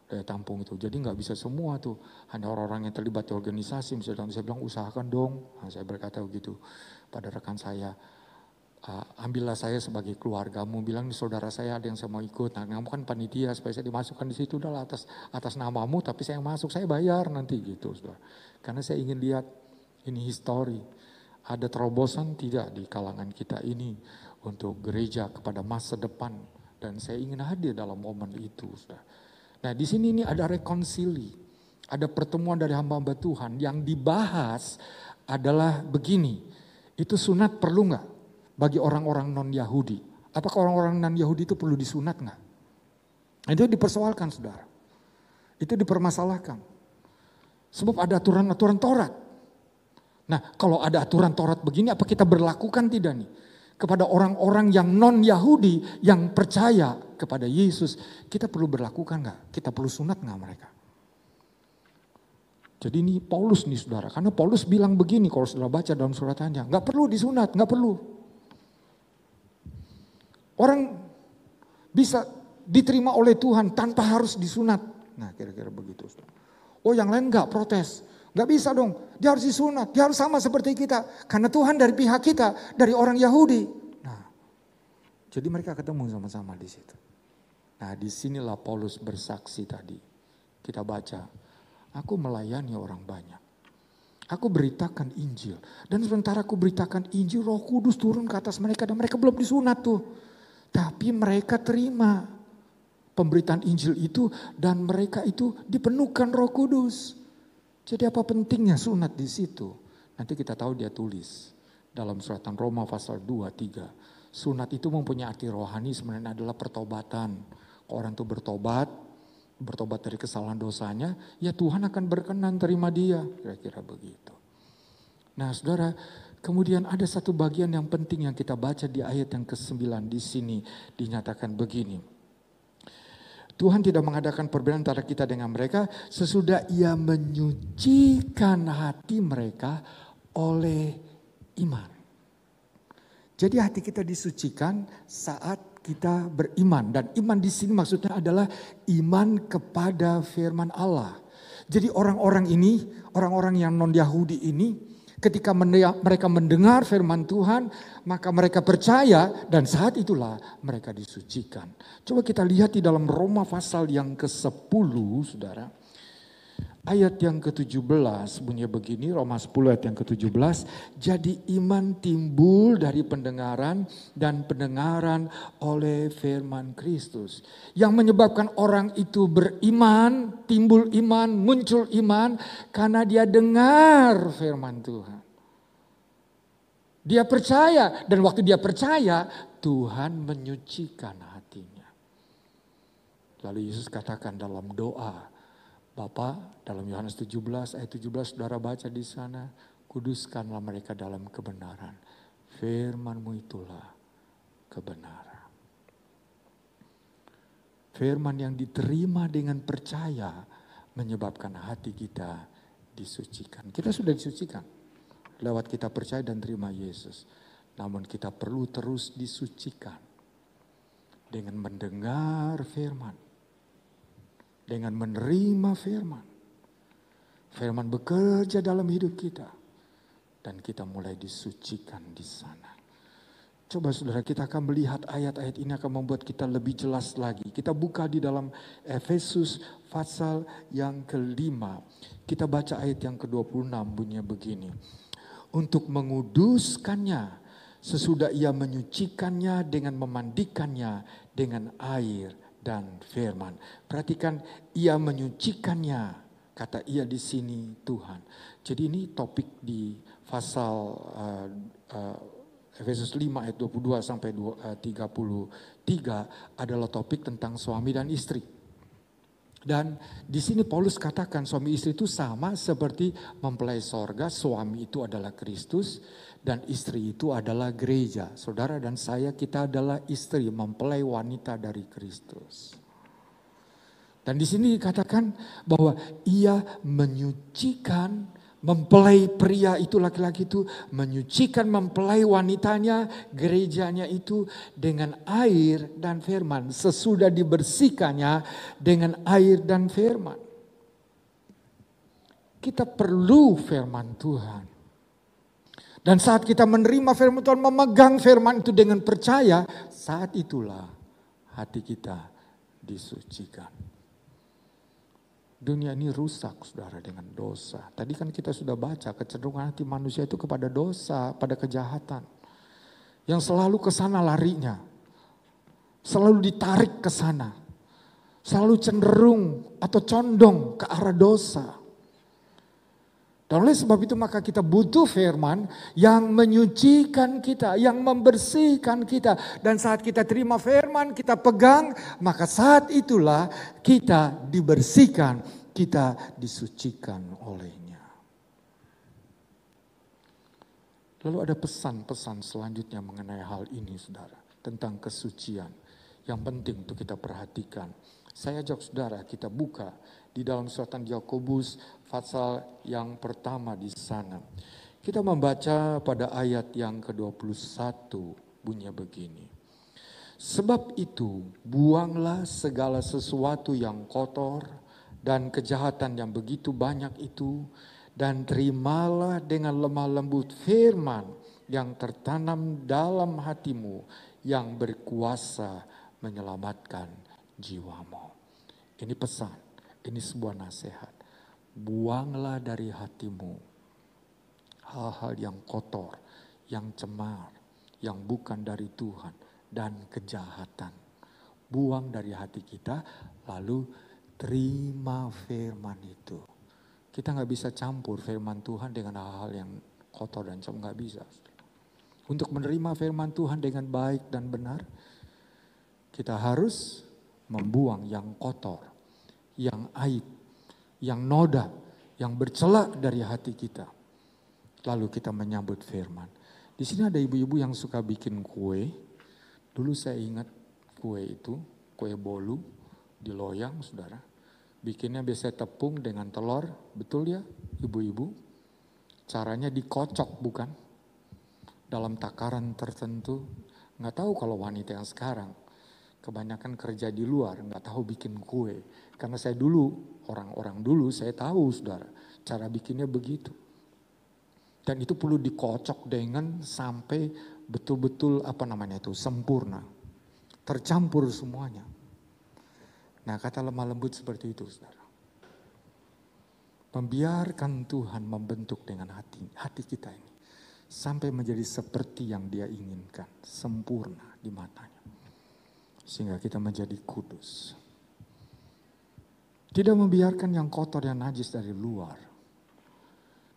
daya tampung itu. Jadi nggak bisa semua tuh, hanya orang-orang yang terlibat di organisasi. Misalnya saya bilang usahakan dong, nah, saya berkata begitu pada rekan saya. Ambillah saya sebagai keluargamu, bilang nih saudara saya ada yang saya mau ikut. Nah, kamu kan panitia supaya saya dimasukkan di situ, udahlah atas namamu, tapi saya masuk, saya bayar nanti gitu, saudara. Karena saya ingin lihat ini histori, ada terobosan tidak di kalangan kita ini untuk gereja kepada masa depan, dan saya ingin hadir dalam momen itu, saudara. Nah, di sini ini ada rekonsili, ada pertemuan dari hamba-hamba Tuhan yang dibahas adalah begini, itu sunat perlu nggak? Bagi orang-orang non-Yahudi. Apakah orang-orang non-Yahudi itu perlu disunat enggak? Itu dipersoalkan, saudara. Itu dipermasalahkan. Sebab ada aturan-aturan Taurat. Nah, kalau ada aturan Taurat begini, apa kita berlakukan tidak nih? Kepada orang-orang yang non-Yahudi, yang percaya kepada Yesus, kita perlu berlakukan enggak? Kita perlu sunat enggak mereka? Jadi ini Paulus nih, saudara. Karena Paulus bilang begini, kalau saudara baca dalam suratannya, enggak perlu disunat, enggak perlu. Orang bisa diterima oleh Tuhan tanpa harus disunat. Nah, kira-kira begitu. Oh, yang lain enggak protes. Enggak bisa dong, dia harus disunat. Dia harus sama seperti kita. Karena Tuhan dari pihak kita, dari orang Yahudi. Nah, jadi mereka ketemu sama-sama di situ. Nah, disinilah Paulus bersaksi tadi. Kita baca, aku melayani orang banyak. Aku beritakan Injil. Dan sementara aku beritakan Injil, Roh Kudus turun ke atas mereka. Dan mereka belum disunat tuh. Tapi mereka terima pemberitaan Injil itu dan mereka itu dipenuhkan Roh Kudus. Jadi apa pentingnya sunat di situ? Nanti kita tahu dia tulis dalam suratan Roma pasal 2-3. Sunat itu mempunyai arti rohani, sebenarnya adalah pertobatan. Kalau orang itu bertobat dari kesalahan dosanya, ya Tuhan akan berkenan terima dia. Kira-kira begitu. Nah, saudara, kemudian ada satu bagian yang penting yang kita baca di ayat yang ke-9 di sini dinyatakan begini. Tuhan tidak mengadakan perbedaan antara kita dengan mereka sesudah Ia menyucikan hati mereka oleh iman. Jadi hati kita disucikan saat kita beriman, dan iman di sini maksudnya adalah iman kepada firman Allah. Jadi orang-orang ini, orang-orang yang non-Yahudi ini, ketika mereka mendengar firman Tuhan, maka mereka percaya dan saat itulah mereka disucikan. Coba kita lihat di dalam Roma pasal yang ke-10, saudara. Ayat yang ke-17 bunyi begini, Roma 10 ayat yang ke-17. Jadi iman timbul dari pendengaran dan pendengaran oleh firman Kristus. Yang menyebabkan orang itu beriman, timbul iman, muncul iman karena dia dengar firman Tuhan. Dia percaya dan waktu dia percaya Tuhan menyucikan hatinya. Lalu Yesus katakan dalam doa, Bapa, dalam Yohanes 17 ayat 17 saudara baca di sana, kuduskanlah mereka dalam kebenaran. Firman-Mu itulah kebenaran. Firman yang diterima dengan percaya menyebabkan hati kita disucikan. Kita sudah disucikan lewat kita percaya dan terima Yesus. Namun kita perlu terus disucikan dengan mendengar firman. Dengan menerima firman. Firman bekerja dalam hidup kita. Dan kita mulai disucikan di sana. Coba saudara, kita akan melihat ayat-ayat ini akan membuat kita lebih jelas lagi. Kita buka di dalam Efesus pasal yang ke-5. Kita baca ayat yang ke-26 bunyinya begini. Untuk menguduskannya sesudah ia menyucikannya dengan memandikannya dengan air dan firman. Perhatikan, ia menyucikannya. Kata ia di sini Tuhan. Jadi ini topik di pasal Efesus 5 ayat 22 sampai 33 adalah topik tentang suami dan istri. Dan di sini Paulus katakan suami istri itu sama seperti mempelai sorga. Suami itu adalah Kristus dan istri itu adalah gereja. Saudara dan saya, kita adalah istri, mempelai wanita dari Kristus. Dan di sini dikatakan bahwa ia menyucikan mempelai pria itu, laki-laki itu menyucikan mempelai wanitanya, gerejanya itu dengan air dan firman. Sesudah dibersihkannya dengan air dan firman. Kita perlu firman Tuhan. Dan saat kita menerima firman Tuhan, memegang firman itu dengan percaya, saat itulah hati kita disucikan. Dunia ini rusak, saudara, dengan dosa. Tadi kan kita sudah baca kecenderungan hati manusia itu kepada dosa, pada kejahatan. Yang selalu ke sana larinya. Selalu ditarik ke sana. Selalu cenderung atau condong ke arah dosa. Dan oleh sebab itu maka kita butuh firman yang menyucikan kita, yang membersihkan kita. Dan saat kita terima firman, kita pegang, maka saat itulah kita dibersihkan, kita disucikan olehnya. Lalu ada pesan-pesan selanjutnya mengenai hal ini, saudara. Tentang kesucian yang penting untuk kita perhatikan. Saya ajak saudara kita buka di dalam suratan Yakobus pasal yang pertama di sana. Kita membaca pada ayat yang ke-21 bunyinya begini. Sebab itu buanglah segala sesuatu yang kotor dan kejahatan yang begitu banyak itu, dan terimalah dengan lemah lembut firman yang tertanam dalam hatimu yang berkuasa menyelamatkan jiwamu. Ini pesan, ini sebuah nasihat. Buanglah dari hatimu hal-hal yang kotor, yang cemar, yang bukan dari Tuhan, dan kejahatan. Buang dari hati kita, lalu terima firman itu. Kita gak bisa campur firman Tuhan dengan hal-hal yang kotor dan cemar, gak bisa. Untuk menerima firman Tuhan dengan baik dan benar, kita harus membuang yang kotor, yang aib, yang noda, yang bercela dari hati kita. Lalu kita menyambut firman. Di sini ada ibu-ibu yang suka bikin kue. Dulu saya ingat kue itu, kue bolu di loyang, saudara. Bikinnya biasanya tepung dengan telur, betul ya ibu-ibu? Caranya dikocok bukan? Dalam takaran tertentu. Nggak tahu kalau wanita yang sekarang. Kebanyakan kerja di luar, nggak tahu bikin kue. Karena saya dulu, orang-orang dulu saya tahu saudara, cara bikinnya begitu. Dan itu perlu dikocok dengan sampai betul-betul sempurna. Tercampur semuanya. Nah kata lemah lembut seperti itu saudara. Membiarkan Tuhan membentuk dengan hati kita ini. Sampai menjadi seperti yang Dia inginkan, sempurna di matanya. Sehingga kita menjadi kudus. Tidak membiarkan yang kotor dan najis dari luar.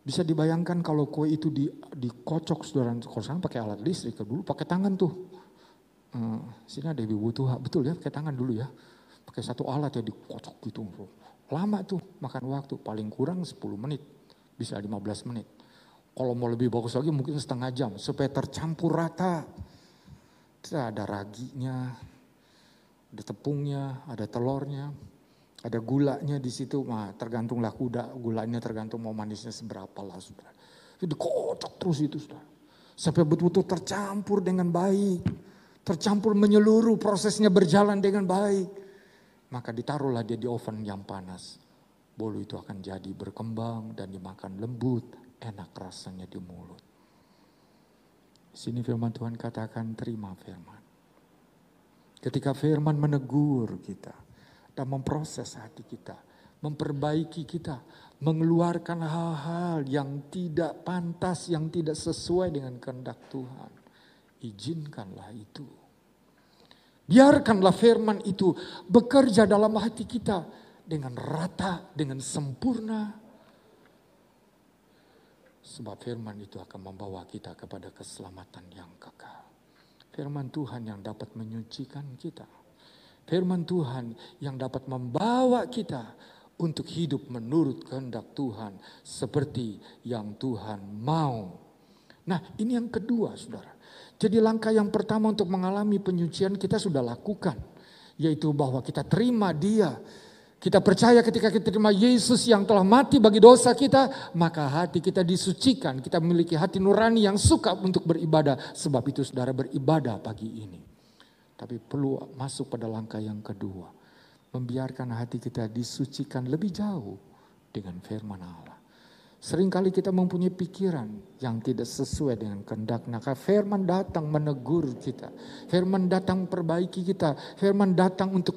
Bisa dibayangkan kalau kue itu dikocok, saudara. Kalau sekarang pakai alat listrik, dulu pakai tangan tuh. Sini ada ibu tuh, betul ya, pakai tangan dulu ya. Pakai satu alat ya dikocok gitu. Lama tuh makan waktu, paling kurang 10 menit, bisa 15 menit. Kalau mau lebih bagus lagi mungkin setengah jam, supaya tercampur rata. Ada raginya, ada tepungnya, ada telurnya, ada gulanya di situ. Nah, tergantunglah gulanya tergantung mau manisnya seberapa lah, saudara. Itu dikocok terus itu, saudara. Sampai betul-betul tercampur dengan baik, tercampur menyeluruh, prosesnya berjalan dengan baik. Maka ditaruhlah dia di oven yang panas. Bolu itu akan jadi berkembang dan dimakan lembut, enak rasanya di mulut. Di sini firman Tuhan katakan terima firman. Ketika firman menegur kita dan memproses hati kita, memperbaiki kita, mengeluarkan hal-hal yang tidak pantas, yang tidak sesuai dengan kehendak Tuhan. Izinkanlah itu. Biarkanlah firman itu bekerja dalam hati kita dengan rata, dengan sempurna. Sebab firman itu akan membawa kita kepada keselamatan yang kekal. Firman Tuhan yang dapat menyucikan kita. Firman Tuhan yang dapat membawa kita untuk hidup menurut kehendak Tuhan seperti yang Tuhan mau. Nah, ini yang kedua, saudara. Jadi langkah yang pertama untuk mengalami penyucian kita sudah lakukan, yaitu bahwa kita terima Dia. Kita percaya ketika kita terima Yesus yang telah mati bagi dosa kita, maka hati kita disucikan. Kita memiliki hati nurani yang suka untuk beribadah. Sebab itu saudara beribadah pagi ini. Tapi perlu masuk pada langkah yang kedua. Membiarkan hati kita disucikan lebih jauh dengan firman Allah. Seringkali kita mempunyai pikiran yang tidak sesuai dengan kehendak. Maka firman datang menegur kita. Firman datang memperbaiki kita. Firman datang untuk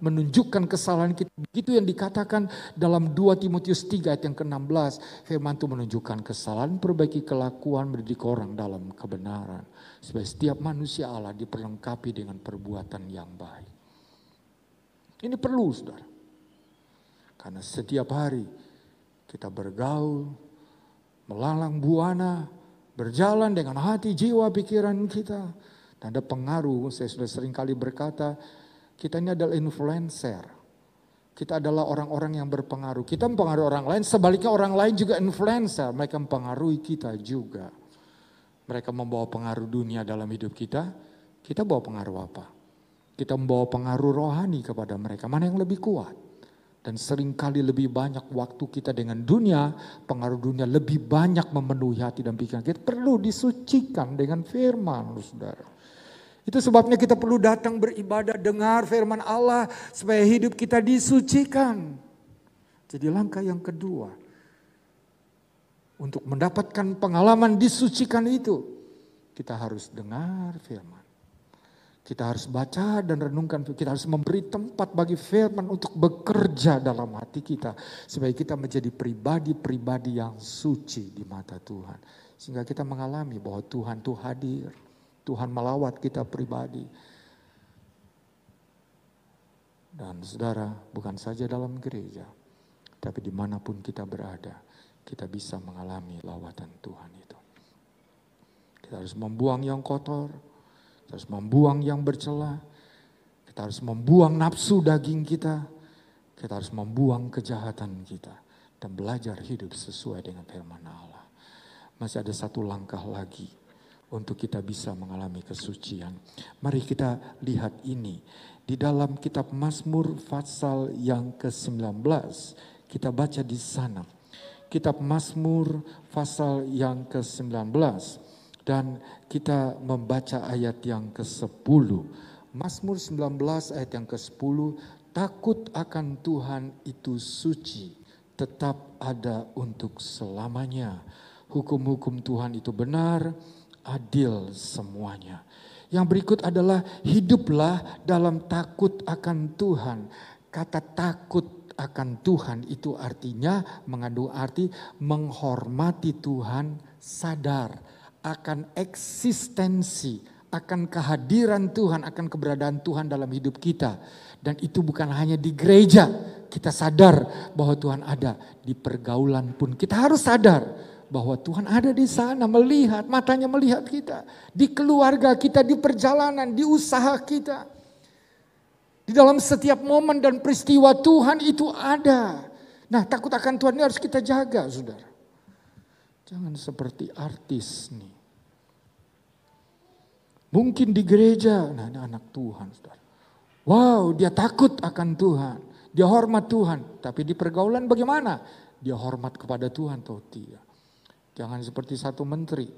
menunjukkan kesalahan kita. Begitu yang dikatakan dalam 2 Timotius 3 ayat yang ke-16. Firman itu menunjukkan kesalahan, perbaiki kelakuan, mendidik orang dalam kebenaran. Supaya setiap manusia Allah diperlengkapi dengan perbuatan yang baik. Ini perlu, saudara. Karena setiap hari kita bergaul, melalang buana, berjalan dengan hati, jiwa, pikiran kita. Dan ada pengaruh, saya sudah sering kali berkata, kita ini adalah influencer. Kita adalah orang-orang yang berpengaruh. Kita mempengaruhi orang lain, sebaliknya orang lain juga influencer. Mereka mempengaruhi kita juga. Mereka membawa pengaruh dunia dalam hidup kita. Kita bawa pengaruh apa? Kita membawa pengaruh rohani kepada mereka. Mana yang lebih kuat? Dan seringkali lebih banyak waktu kita dengan dunia, pengaruh dunia lebih banyak memenuhi hati dan pikiran kita. Perlu disucikan dengan firman, saudara. Itu sebabnya kita perlu datang beribadah, dengar firman Allah, supaya hidup kita disucikan. Jadi langkah yang kedua, untuk mendapatkan pengalaman disucikan itu, kita harus dengar firman. Kita harus baca dan renungkan, kita harus memberi tempat bagi firman untuk bekerja dalam hati kita. Supaya kita menjadi pribadi-pribadi yang suci di mata Tuhan. Sehingga kita mengalami bahwa Tuhan itu hadir. Tuhan melawat kita pribadi. Dan saudara, bukan saja dalam gereja, tapi dimanapun kita berada, kita bisa mengalami lawatan Tuhan itu. Kita harus membuang yang kotor. Kita harus membuang yang bercela. Kita harus membuang nafsu daging kita. Kita harus membuang kejahatan kita. Dan belajar hidup sesuai dengan firman Allah. Masih ada satu langkah lagi untuk kita bisa mengalami kesucian. Mari kita lihat ini. Di dalam kitab Mazmur pasal yang ke-19. Kita baca di sana. Kitab Mazmur pasal yang ke-19. Dan kita membaca ayat yang ke-10. Mazmur 19 ayat yang ke-10. Takut akan Tuhan itu suci, tetap ada untuk selamanya. Hukum-hukum Tuhan itu benar, adil semuanya. Yang berikut adalah hiduplah dalam takut akan Tuhan. Kata takut akan Tuhan itu artinya mengandung arti menghormati Tuhan, sadar akan eksistensi, akan kehadiran Tuhan, akan keberadaan Tuhan dalam hidup kita. Dan itu bukan hanya di gereja, kita sadar bahwa Tuhan ada. Di pergaulan pun kita harus sadar bahwa Tuhan ada di sana, melihat, matanya melihat kita. Di keluarga kita, di perjalanan, di usaha kita. Di dalam setiap momen dan peristiwa Tuhan itu ada. Nah, takut akan Tuhan ini harus kita jaga, saudara. Jangan seperti artis nih. Mungkin di gereja, nah ini anak Tuhan, saudara. Wow, dia takut akan Tuhan. Dia hormat Tuhan. Tapi di pergaulan bagaimana? Dia hormat kepada Tuhan atau tidak? Jangan seperti satu menteri.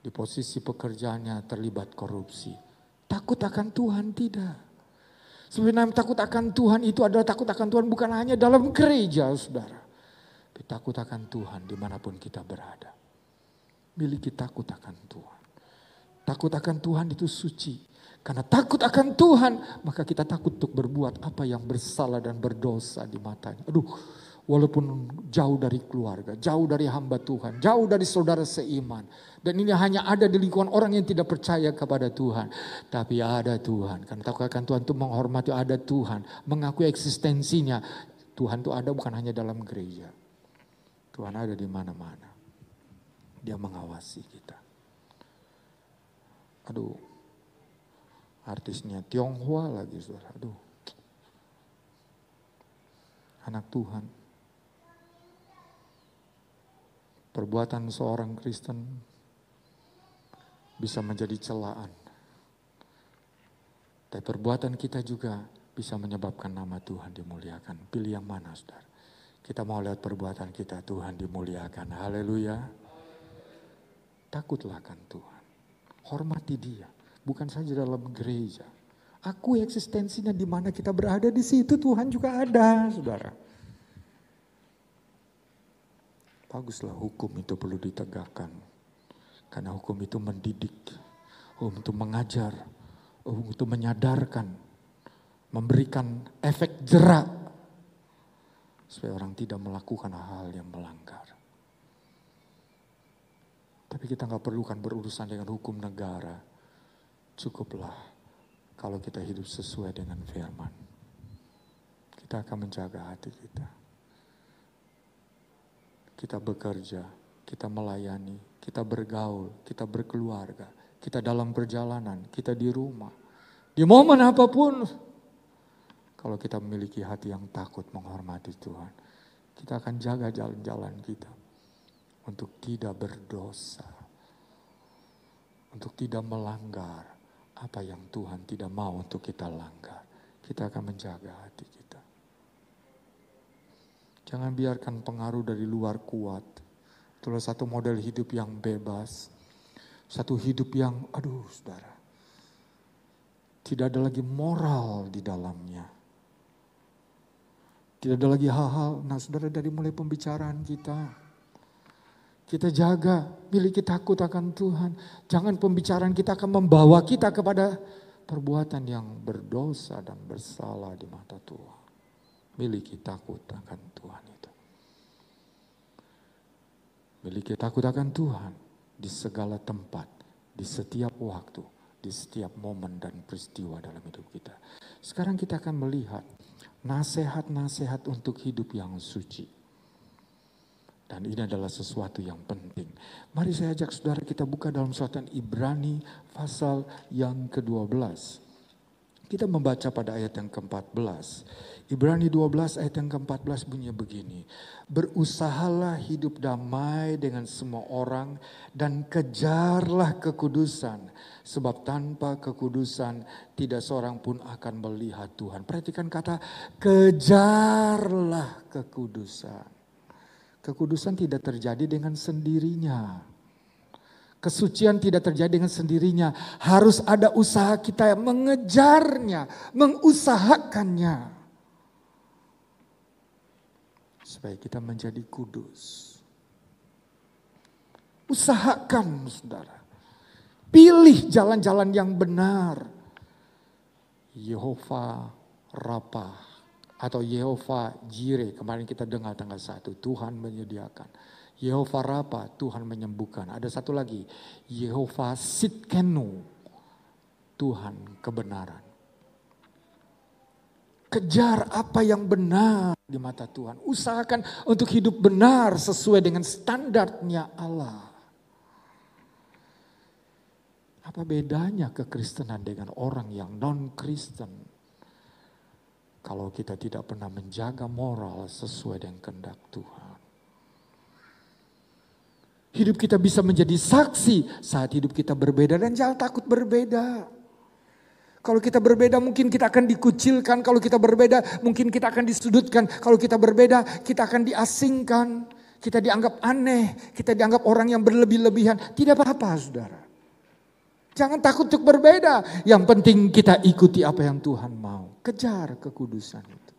Di posisi pekerjaannya terlibat korupsi. Takut akan Tuhan tidak. Sebenarnya takut akan Tuhan itu adalah takut akan Tuhan bukan hanya dalam gereja, saudara. Tapi takut akan Tuhan dimanapun kita berada. Miliki takut akan Tuhan. Takut akan Tuhan itu suci. Karena takut akan Tuhan, maka kita takut untuk berbuat apa yang bersalah dan berdosa di matanya. Aduh, walaupun jauh dari keluarga, jauh dari hamba Tuhan, jauh dari saudara seiman. Dan ini hanya ada di lingkungan orang yang tidak percaya kepada Tuhan. Tapi ada Tuhan. Karena takut akan Tuhan itu menghormati ada Tuhan. Mengakui eksistensinya. Tuhan itu ada bukan hanya dalam gereja. Tuhan ada di mana-mana. Dia mengawasi kita. Aduh, Artisnya Tionghoa lagi, saudara. Aduh. Anak Tuhan. Perbuatan seorang Kristen bisa menjadi celaan. Tapi perbuatan kita juga bisa menyebabkan nama Tuhan dimuliakan. Pilih yang mana, saudara? Kita mau lihat perbuatan kita, Tuhan dimuliakan. Haleluya. Takutlah akan Tuhan. Hormati Dia. Bukan saja dalam gereja. Aku eksistensinya di mana kita berada, di situ Tuhan juga ada, saudara. Baguslah hukum itu perlu ditegakkan. Karena hukum itu mendidik, untuk mengajar, untuk menyadarkan, memberikan efek jerak. Supaya orang tidak melakukan hal yang melanggar. Tapi kita gak perlukan berurusan dengan hukum negara. Cukuplah kalau kita hidup sesuai dengan firman. Kita akan menjaga hati kita. Kita bekerja, kita melayani, kita bergaul, kita berkeluarga, kita dalam perjalanan, kita di rumah. Di momen apapun, kalau kita memiliki hati yang takut menghormati Tuhan, kita akan jaga jalan-jalan kita untuk tidak berdosa, untuk tidak melanggar apa yang Tuhan tidak mau untuk kita langgar. Kita akan menjaga hati kita. Jangan biarkan pengaruh dari luar kuat. Itulah satu model hidup yang bebas. Satu hidup yang, saudara, tidak ada lagi moral di dalamnya. Tidak ada lagi hal-hal, saudara, dari mulai pembicaraan kita jaga, miliki takut akan Tuhan. Jangan pembicaraan kita akan membawa kita kepada perbuatan yang berdosa dan bersalah di mata Tuhan. Miliki takut akan Tuhan itu. Miliki takut akan Tuhan di segala tempat, di setiap waktu, di setiap momen dan peristiwa dalam hidup kita. Sekarang kita akan melihat nasihat-nasihat untuk hidup yang suci. Dan ini adalah sesuatu yang penting. Mari saya ajak saudara kita buka dalam surat Ibrani pasal yang ke-12. Kita membaca pada ayat yang ke-14. Ibrani 12 ayat yang ke-14 bunyinya begini. Berusahalah hidup damai dengan semua orang dan kejarlah kekudusan. Sebab tanpa kekudusan tidak seorang pun akan melihat Tuhan. Perhatikan kata kejarlah kekudusan. Kekudusan tidak terjadi dengan sendirinya. Kesucian tidak terjadi dengan sendirinya. Harus ada usaha kita yang mengejarnya, mengusahakannya. Supaya kita menjadi kudus. Usahakan, saudara. Pilih jalan-jalan yang benar. Yehova Rapha atau Yehova Jireh. Kemarin kita dengar tanggal 1. Tuhan menyediakan. Yehova Rapha, Tuhan menyembuhkan. Ada satu lagi, Yehova Sitkenu, Tuhan kebenaran. Kejar apa yang benar di mata Tuhan. Usahakan untuk hidup benar sesuai dengan standarnya Allah. Apa bedanya kekristenan dengan orang yang non-Kristen? Kalau kita tidak pernah menjaga moral sesuai dengan kehendak Tuhan. Hidup kita bisa menjadi saksi saat hidup kita berbeda dan jangan takut berbeda. Kalau kita berbeda mungkin kita akan dikucilkan, kalau kita berbeda mungkin kita akan disudutkan, kalau kita berbeda kita akan diasingkan, kita dianggap aneh, kita dianggap orang yang berlebih-lebihan. Tidak apa-apa, saudara. Jangan takut untuk berbeda, yang penting kita ikuti apa yang Tuhan mau. Kejar kekudusan itu.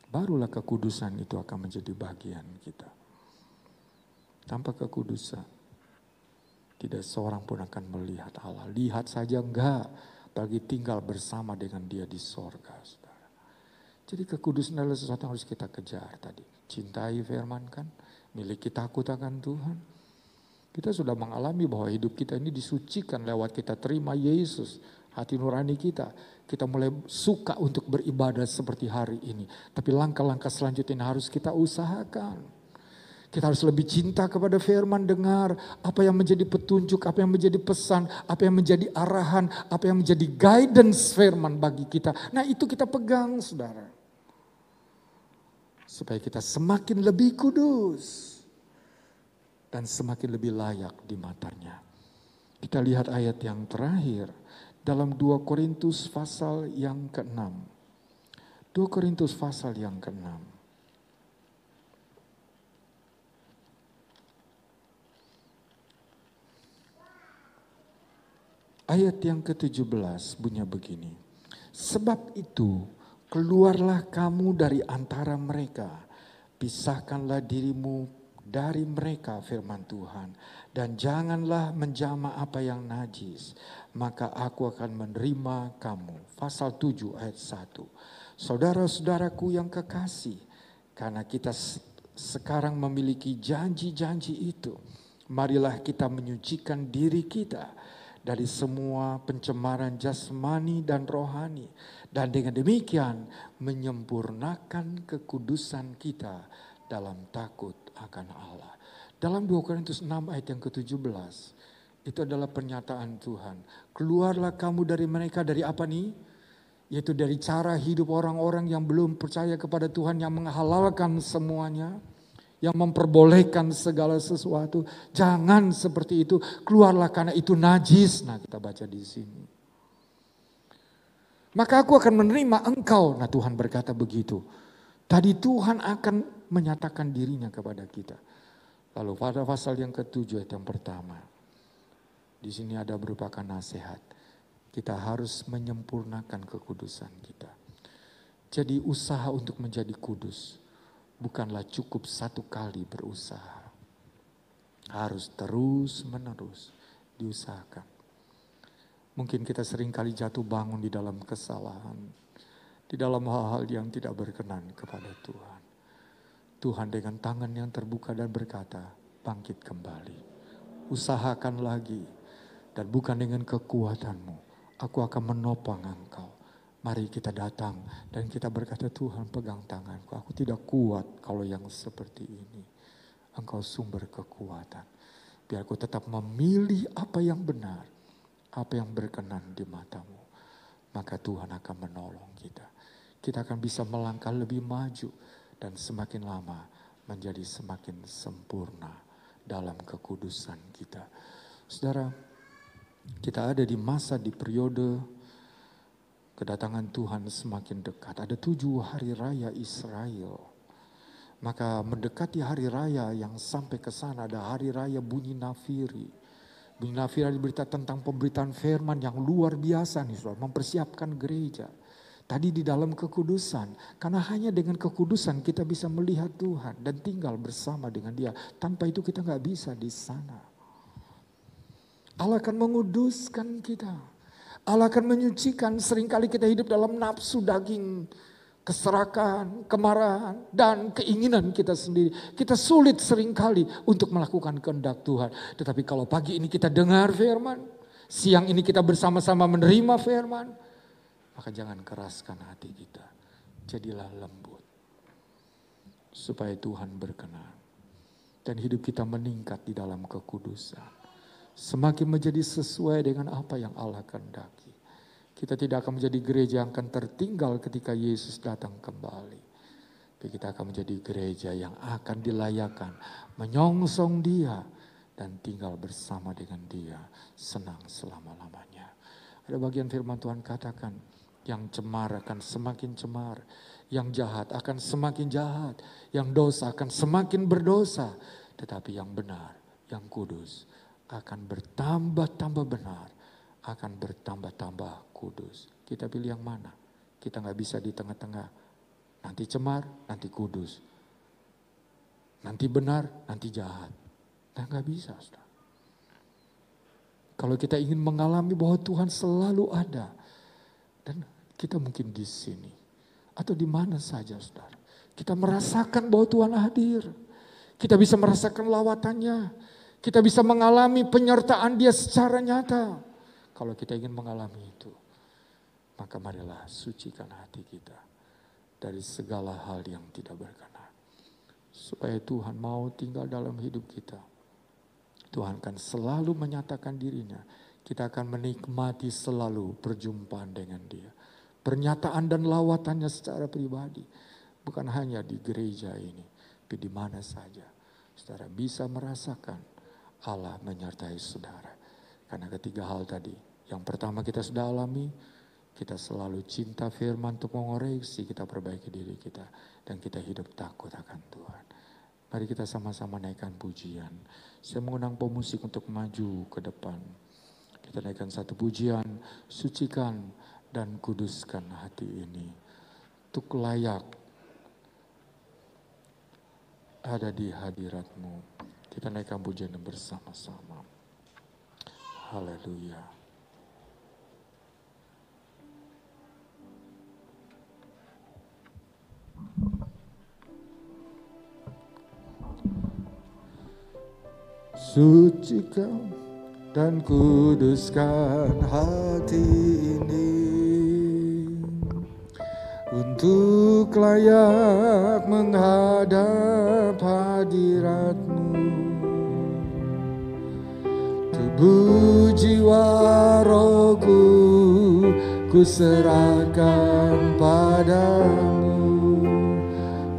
Barulah kekudusan itu akan menjadi bagian kita. Tanpa kekudusan, tidak seorang pun akan melihat Allah. Lihat saja enggak, bagi tinggal bersama dengan Dia di sorga, saudara. Jadi kekudusan adalah sesuatu yang harus kita kejar tadi. Cintai firman kan, miliki takut akan Tuhan. Kita sudah mengalami bahwa hidup kita ini disucikan lewat kita terima Yesus. Hati nurani kita mulai suka untuk beribadah seperti hari ini. Tapi langkah-langkah selanjutnya harus kita usahakan. Kita harus lebih cinta kepada firman, dengar apa yang menjadi petunjuk, apa yang menjadi pesan, apa yang menjadi arahan, apa yang menjadi guidance firman bagi kita. Nah itu kita pegang saudara. Supaya kita semakin lebih kudus dan semakin lebih layak di matanya. Kita lihat ayat yang terakhir dalam 2 Korintus pasal yang ke-6. 2 Korintus pasal yang ke-6. Ayat yang ke-17 bunyi begini. Sebab itu keluarlah kamu dari antara mereka, pisahkanlah dirimu dari mereka firman Tuhan. Dan janganlah menjamah apa yang najis, maka aku akan menerima kamu. Pasal 7 ayat 1. Saudara-saudaraku yang kekasih, karena kita sekarang memiliki janji-janji itu, marilah kita menyucikan diri kita dari semua pencemaran jasmani dan rohani. Dan dengan demikian menyempurnakan kekudusan kita dalam takut akan Allah. Dalam 2 Korintus 6 ayat yang ke-17. Itu adalah pernyataan Tuhan. Keluarlah kamu dari mereka, dari apa nih? Yaitu dari cara hidup orang-orang yang belum percaya kepada Tuhan, yang menghalalkan semuanya, yang memperbolehkan segala sesuatu. Jangan seperti itu. Keluarlah karena itu najis. Nah kita baca di sini. Maka aku akan menerima engkau. Nah Tuhan berkata begitu. Tadi Tuhan akan menyatakan dirinya kepada kita. Lalu pada pasal yang ke-7 ayat yang pertama. Di sini ada merupakan nasihat. Kita harus menyempurnakan kekudusan kita. Jadi usaha untuk menjadi kudus bukanlah cukup satu kali berusaha. Harus terus menerus diusahakan. Mungkin kita sering kali jatuh bangun di dalam kesalahan. Di dalam hal-hal yang tidak berkenan kepada Tuhan. Tuhan dengan tangan yang terbuka dan berkata, bangkit kembali. Usahakan lagi. Dan bukan dengan kekuatanmu. Aku akan menopang engkau. Mari kita datang dan kita berkata, Tuhan pegang tanganku. Aku tidak kuat kalau yang seperti ini. Engkau sumber kekuatan. Biar aku tetap memilih apa yang benar. Apa yang berkenan di matamu. Maka Tuhan akan menolong kita. Kita akan bisa melangkah lebih maju. Dan semakin lama menjadi semakin sempurna dalam kekudusan kita. Saudara, kita ada di masa, di periode kedatangan Tuhan semakin dekat. Ada 7 hari raya Israel. Maka mendekati hari raya yang sampai ke sana ada hari raya bunyi nafiri. Bunyi nafiri berita tentang pemberitaan firman yang luar biasa nih saudara. Mempersiapkan gereja. Tadi di dalam kekudusan. Karena hanya dengan kekudusan kita bisa melihat Tuhan. Dan tinggal bersama dengan Dia. Tanpa itu kita gak bisa di sana. Allah akan menguduskan kita. Allah akan menyucikan. Seringkali kita hidup dalam nafsu daging. Keserakan, kemarahan, dan keinginan kita sendiri. Kita sulit seringkali untuk melakukan kehendak Tuhan. Tetapi kalau pagi ini kita dengar firman. Siang ini kita bersama-sama menerima firman. Maka jangan keraskan hati kita. Jadilah lembut. Supaya Tuhan berkenan. Dan hidup kita meningkat di dalam kekudusan. Semakin menjadi sesuai dengan apa yang Allah kehendaki. Kita tidak akan menjadi gereja yang akan tertinggal ketika Yesus datang kembali. Tapi kita akan menjadi gereja yang akan dilayakan. Menyongsong Dia. Dan tinggal bersama dengan Dia. Senang selama-lamanya. Ada bagian firman Tuhan katakan. Yang cemar akan semakin cemar. Yang jahat akan semakin jahat. Yang dosa akan semakin berdosa. Tetapi yang benar, yang kudus akan bertambah-tambah benar. Akan bertambah-tambah kudus. Kita pilih yang mana? Kita gak bisa di tengah-tengah. Nanti cemar, nanti kudus. Nanti benar, nanti jahat. Nah gak bisa. Saudara. Kalau kita ingin mengalami bahwa Tuhan selalu ada. Dan kita mungkin di sini. Atau di mana saja saudara. Kita merasakan bahwa Tuhan hadir. Kita bisa merasakan lawatannya. Kita bisa mengalami penyertaan Dia secara nyata. Kalau kita ingin mengalami itu. Maka marilah sucikan hati kita. Dari segala hal yang tidak berkenan. supaya Tuhan mau tinggal dalam hidup kita. Tuhan akan selalu menyatakan dirinya. Kita akan menikmati selalu perjumpaan dengan Dia. Pernyataan dan lawatannya secara pribadi. Bukan hanya di gereja ini, tapi di mana saja. Saudara bisa merasakan Allah menyertai saudara. Karena ketiga hal tadi. Yang pertama kita sudah alami, kita selalu cinta firman untuk mengoreksi, kita perbaiki diri kita. Dan kita hidup takut akan Tuhan. Mari kita sama-sama naikkan pujian. Saya mengundang pemusik untuk maju ke depan. Kita naikkan satu pujian, sucikan dan kuduskan hati ini. Untuk layak ada di hadirat-Mu. Kita naikkan pujian bersama-sama. Haleluya. Sucikan dan kuduskan hati ini untuk layak menghadap hadirat-Mu. Tubuh jiwa rohku ku serahkan padamu,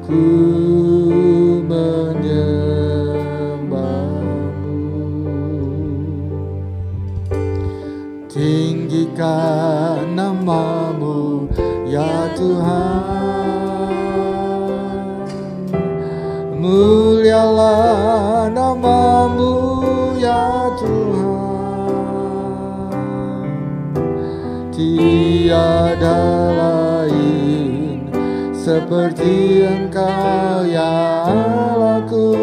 ku tinggikan nama-Mu ya Tuhan, mulialah nama-Mu ya Tuhan. Tiada lain seperti Engkau ya Allahku,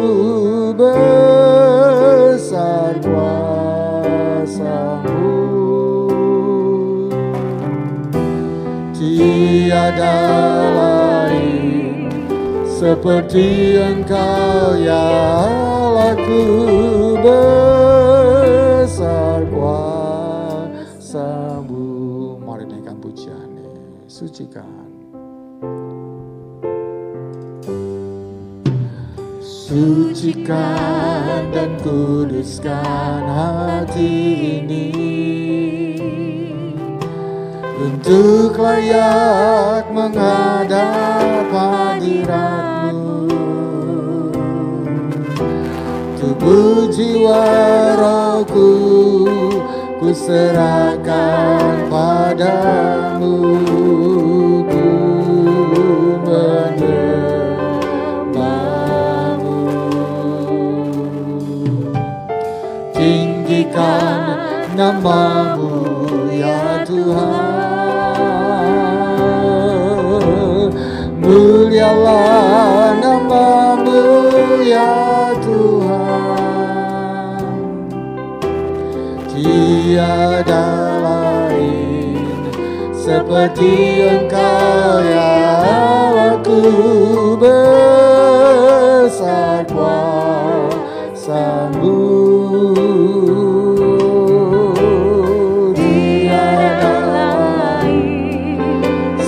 besar kuasa-Mu. Tiada lain seperti Engkau ya Allahku, besar kuasa-Mu. Mari naikkan pujian, sucikan. Sucikan dan kuduskan hati ini untuk layak menghadap hadirat-Mu. Tubuh jiwa rohku ku serahkan padamu, ku menyembah-Mu. Tinggikan nama-Mu ya Tuhan, mulialah nama-Mu ya Tuhan. Tiada lain seperti Engkau ya Allahku, besar kuasa-Mu.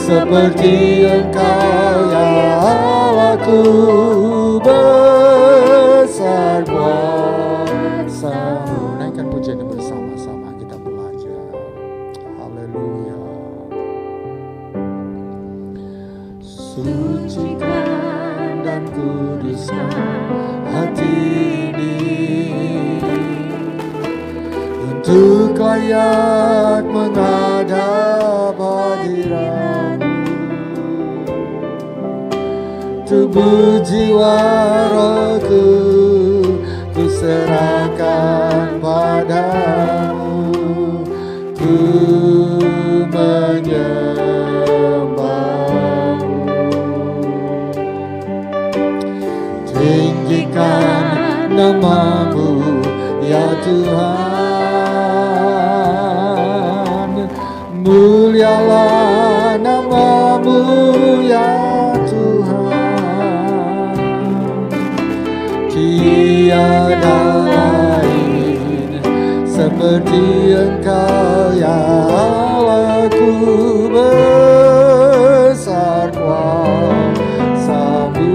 Seperti Engkau ya Allahku, besar kuasa-Mu. Naikkan pujian bersama-sama, kita belajar. Haleluya. Sucikan dan kuduskan hati ini untuk layak menghadap hadirat. Tubuh jiwa rohku ku serahkan padamu, ku menyembah-Mu. Tinggikan nama-Mu ya Tuhan, mulialah nama-Mu ya Tuhan. Tiada lain seperti Engkau ya Allahku, besar kuasa-Mu.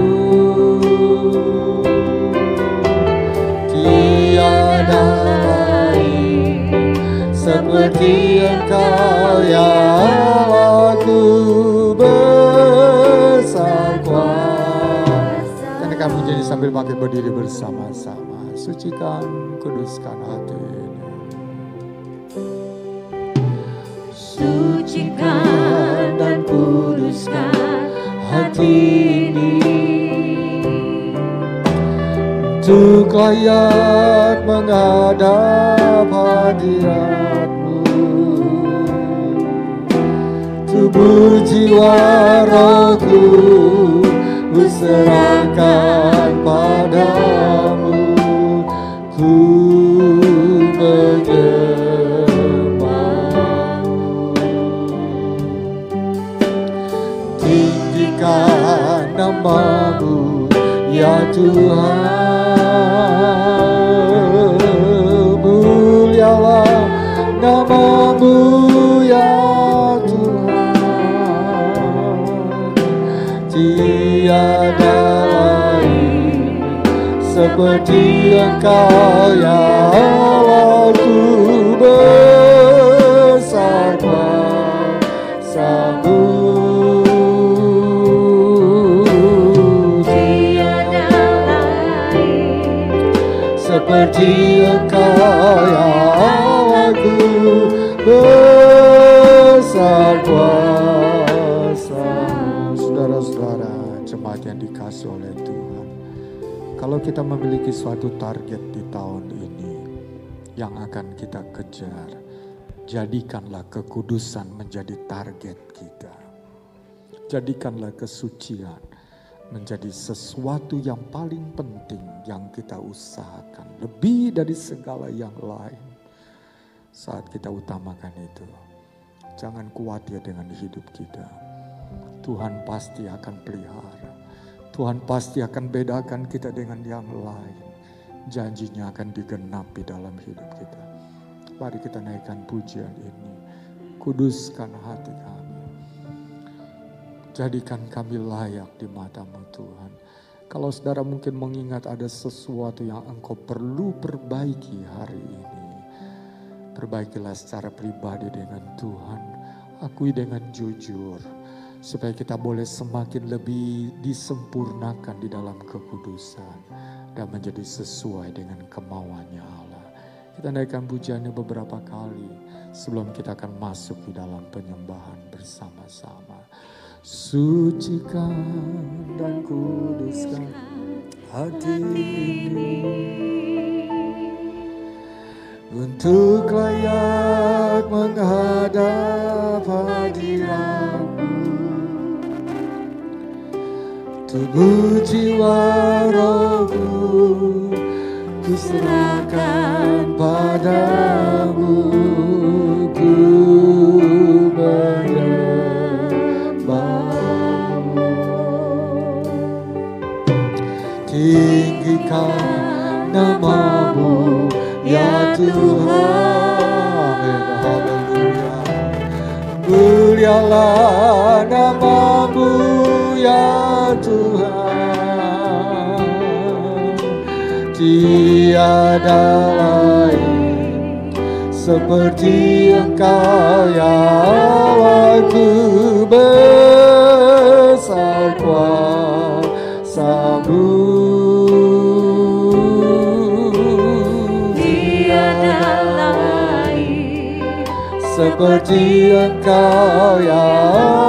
Mari makin berdiri bersama-sama. Sucikan, kuduskan hati ini. Sucikan dan kuduskan hati ini, untuk layak menghadap hadirat-Mu. Tubuh jiwa rohku ku serahkan padamu, ku menyembah-Mu. Tinggikan nama-Mu ya Tuhan, mulialah nama-Mu ya Tuhan. Tiada lain seperti Engkau ya Allahku, besar kuasa-Mu. Seperti Engkau ya Allahku, besar kuasa. Saudara-saudara, jemaat yang dikasihi oleh Tuhan, kalau kita memiliki suatu target di tahun ini yang akan kita kejar, jadikanlah kekudusan menjadi target kita. Jadikanlah kesucian menjadi sesuatu yang paling penting yang kita usahakan, lebih dari segala yang lain. Saat kita utamakan itu, jangan khawatir dengan hidup kita. Tuhan pasti akan pelihara. Tuhan pasti akan bedakan kita dengan yang lain. Janjinya akan digenapi dalam hidup kita. Mari kita naikkan pujian ini. Kuduskan hati kami. Jadikan kami layak di mata-Mu Tuhan. Kalau saudara mungkin mengingat ada sesuatu yang engkau perlu perbaiki hari ini, perbaikilah secara pribadi dengan Tuhan. Akui dengan jujur, supaya kita boleh semakin lebih disempurnakan di dalam kekudusan dan menjadi sesuai dengan kemauannya Allah. Kita naikkan pujiannya beberapa kali sebelum kita akan masuk di dalam penyembahan bersama-sama. Sucikan dan kuduskan hati ini, untuk layak menghadap hadirat-Mu. Tubuh jiwa rohku ku serahkan padamu, ku tinggikan nama-Mu ya Tuhan. Haleluya. Mulialah nama-Mu ya Tuhan. Tiada lain seperti Engkau ya Allahku, besar kuasa-Mu. Seperti Engkau ya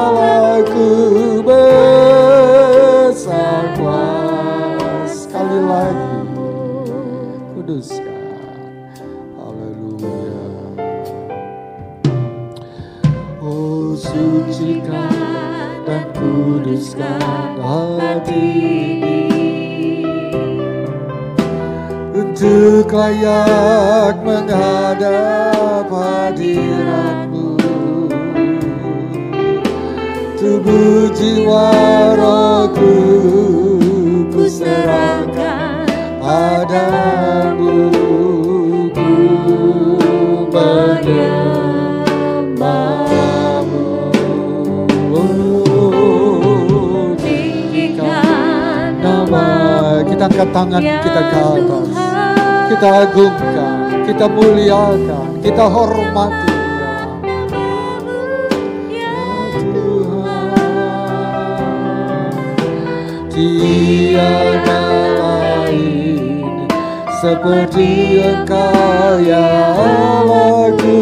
Allahku, besar kuasa. Sekali lagi, kuduskan. Haleluya. Oh, sucikan dan kuduskan hati ini, untuk layak menghadap hadirat-Mu. Tubuh jiwa rohku ku serahkan padamu, ku menyembah-Mu. Oh, tinggikan nama. Kita angkat tangan kita ke atas. Kita agungkan, kita muliakan, kita hormati ya Tuhan. Tiada seperti Engkau ya Allahku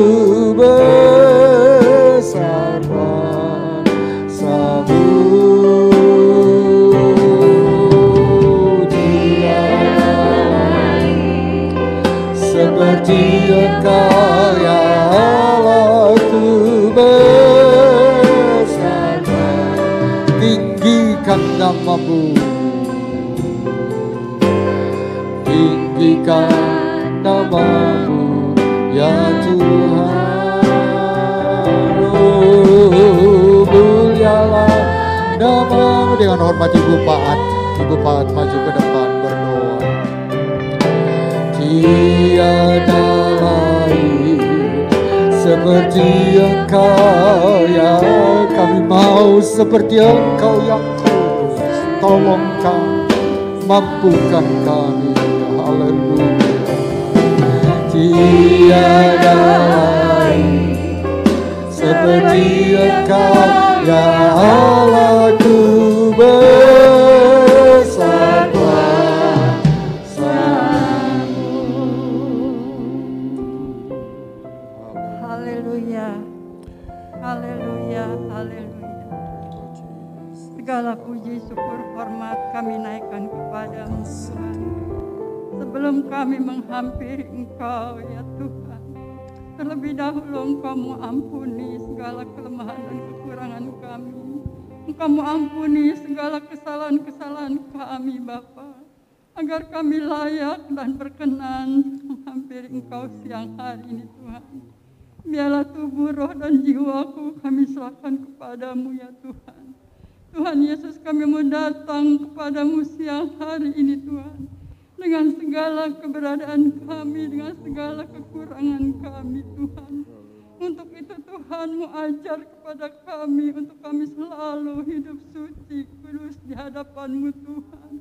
bersama-Mu. Seperti Engkau ya Allahku bersama. Tinggikan nama-Mu, tinggikan nama-Mu ya Tuhan. Oh, mulialah nama-Mu. Dengan hormat Ibu Paat maju ke depan berdoa. Tiada lain seperti Engkau ya, kami mau seperti Engkau yang kudus. Tolong kami, mampukan kami, haleluya. Tiada lain seperti Engkau ya Allahku Segala puji, syukur, hormat kami naikkan kepada-Mu Tuhan. Sebelum kami menghampiri Engkau ya Tuhan, terlebih dahulu Engkau mengampuni segala kelemahan dan kekurangan kami. Engkau mengampuni segala kesalahan-kesalahan kami Bapa, agar kami layak dan berkenan menghampiri Engkau siang hari ini Tuhan. Biarlah tubuh, roh, dan jiwaku kami serahkan kepada-Mu ya Tuhan. Tuhan Yesus, kami mau datang kepada-Mu siang hari ini Tuhan, dengan segala keberadaan kami, dengan segala kekurangan kami Tuhan. Untuk itu Tuhan-Mu ajar kepada kami, untuk kami selalu hidup suci, kudus di hadapan-Mu Tuhan.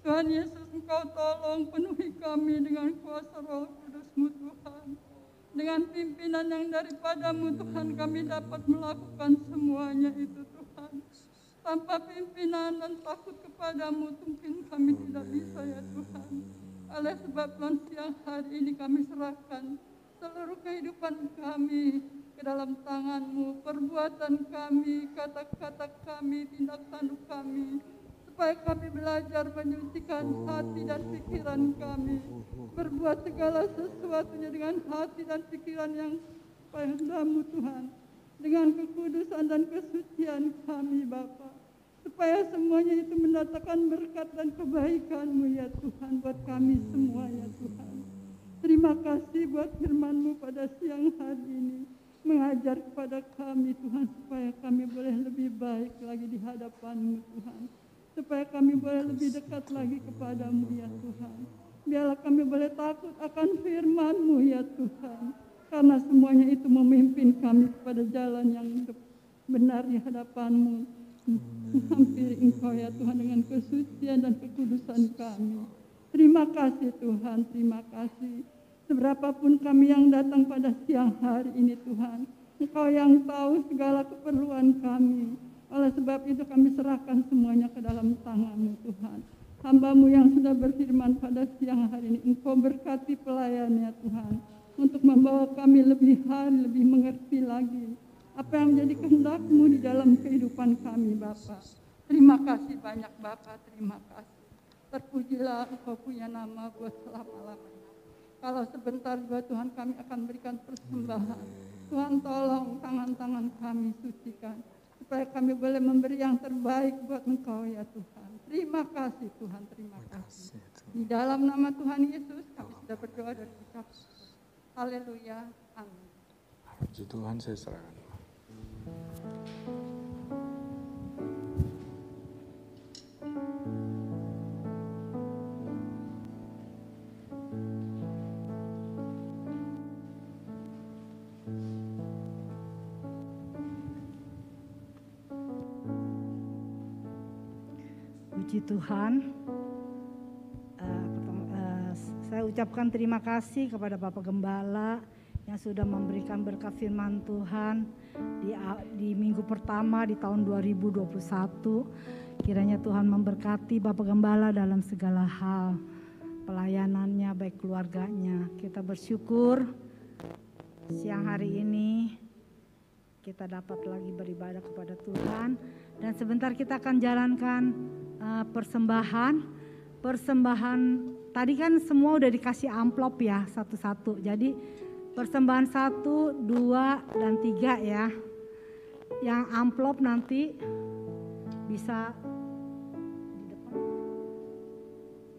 Tuhan Yesus, Engkau tolong penuhi kami dengan kuasa Roh Kudus-Mu Tuhan. Dengan pimpinan yang daripada-Mu Tuhan, kami dapat melakukan semuanya itu Tuhan. Tanpa pimpinan dan takut kepada-Mu mungkin kami tidak bisa ya Tuhan. Oleh sebab Tuhan, siang hari ini kami serahkan seluruh kehidupan kami ke dalam tangan-Mu, perbuatan kami, kata-kata kami, tindak tanduk kami, supaya kami belajar menyucikan hati dan pikiran kami, berbuat segala sesuatunya dengan hati dan pikiran yang kepada-Mu Tuhan, dengan kekudusan dan kesucian kami Bapa, supaya semuanya itu mendatangkan berkat dan kebaikan-Mu ya Tuhan buat kami semua ya Tuhan. Terima kasih buat firman-Mu pada siang hari ini, mengajar kepada kami Tuhan, supaya kami boleh lebih baik lagi di hadapan-Mu Tuhan, supaya kami boleh lebih dekat lagi kepada-Mu ya Tuhan. Biarlah kami boleh takut akan firman-Mu ya Tuhan, karena semuanya itu memimpin kami kepada jalan yang benar di hadapan-Mu. Menghampiri Engkau ya Tuhan dengan kesucian dan kekudusan kami. Terima kasih Tuhan, terima kasih. Seberapapun kami yang datang pada siang hari ini Tuhan, Engkau yang tahu segala keperluan kami. Oleh sebab itu kami serahkan semuanya ke dalam tangan-Mu Tuhan. Hamba-Mu yang sudah berfirman pada siang hari ini, Engkau berkati pelayannya Tuhan, untuk membawa kami lebih hari, lebih mengerti lagi apa yang menjadi kehendak-Mu di dalam kehidupan kami Bapa. Terima kasih banyak Bapa, terima kasih. Terpujilah Engkau punya nama buat selama-lamanya. Kalau sebentar juga Tuhan kami akan berikan persembahan. Tuhan tolong tangan-tangan kami sucikan, supaya kami boleh memberi yang terbaik buat Engkau ya Tuhan. Terima kasih Tuhan, terima kasih. Di dalam nama Tuhan Yesus kami sudah berdoa dan ucap haleluya, amin. Puji Tuhan, saya serahkan. Puji Tuhan. Saya ucapkan terima kasih kepada Bapak Gembala yang sudah memberikan berkat firman Tuhan di minggu pertama di tahun 2021. Kiranya Tuhan memberkati Bapak Gembala dalam segala hal. pelayanannya, baik keluarganya. Kita bersyukur siang hari ini kita dapat lagi beribadah kepada Tuhan. Dan sebentar kita akan jalankan persembahan. Tadi kan semua udah dikasih amplop ya, satu-satu. Jadi persembahan 1, 2, dan 3 ya. Yang amplop nanti bisa di depan.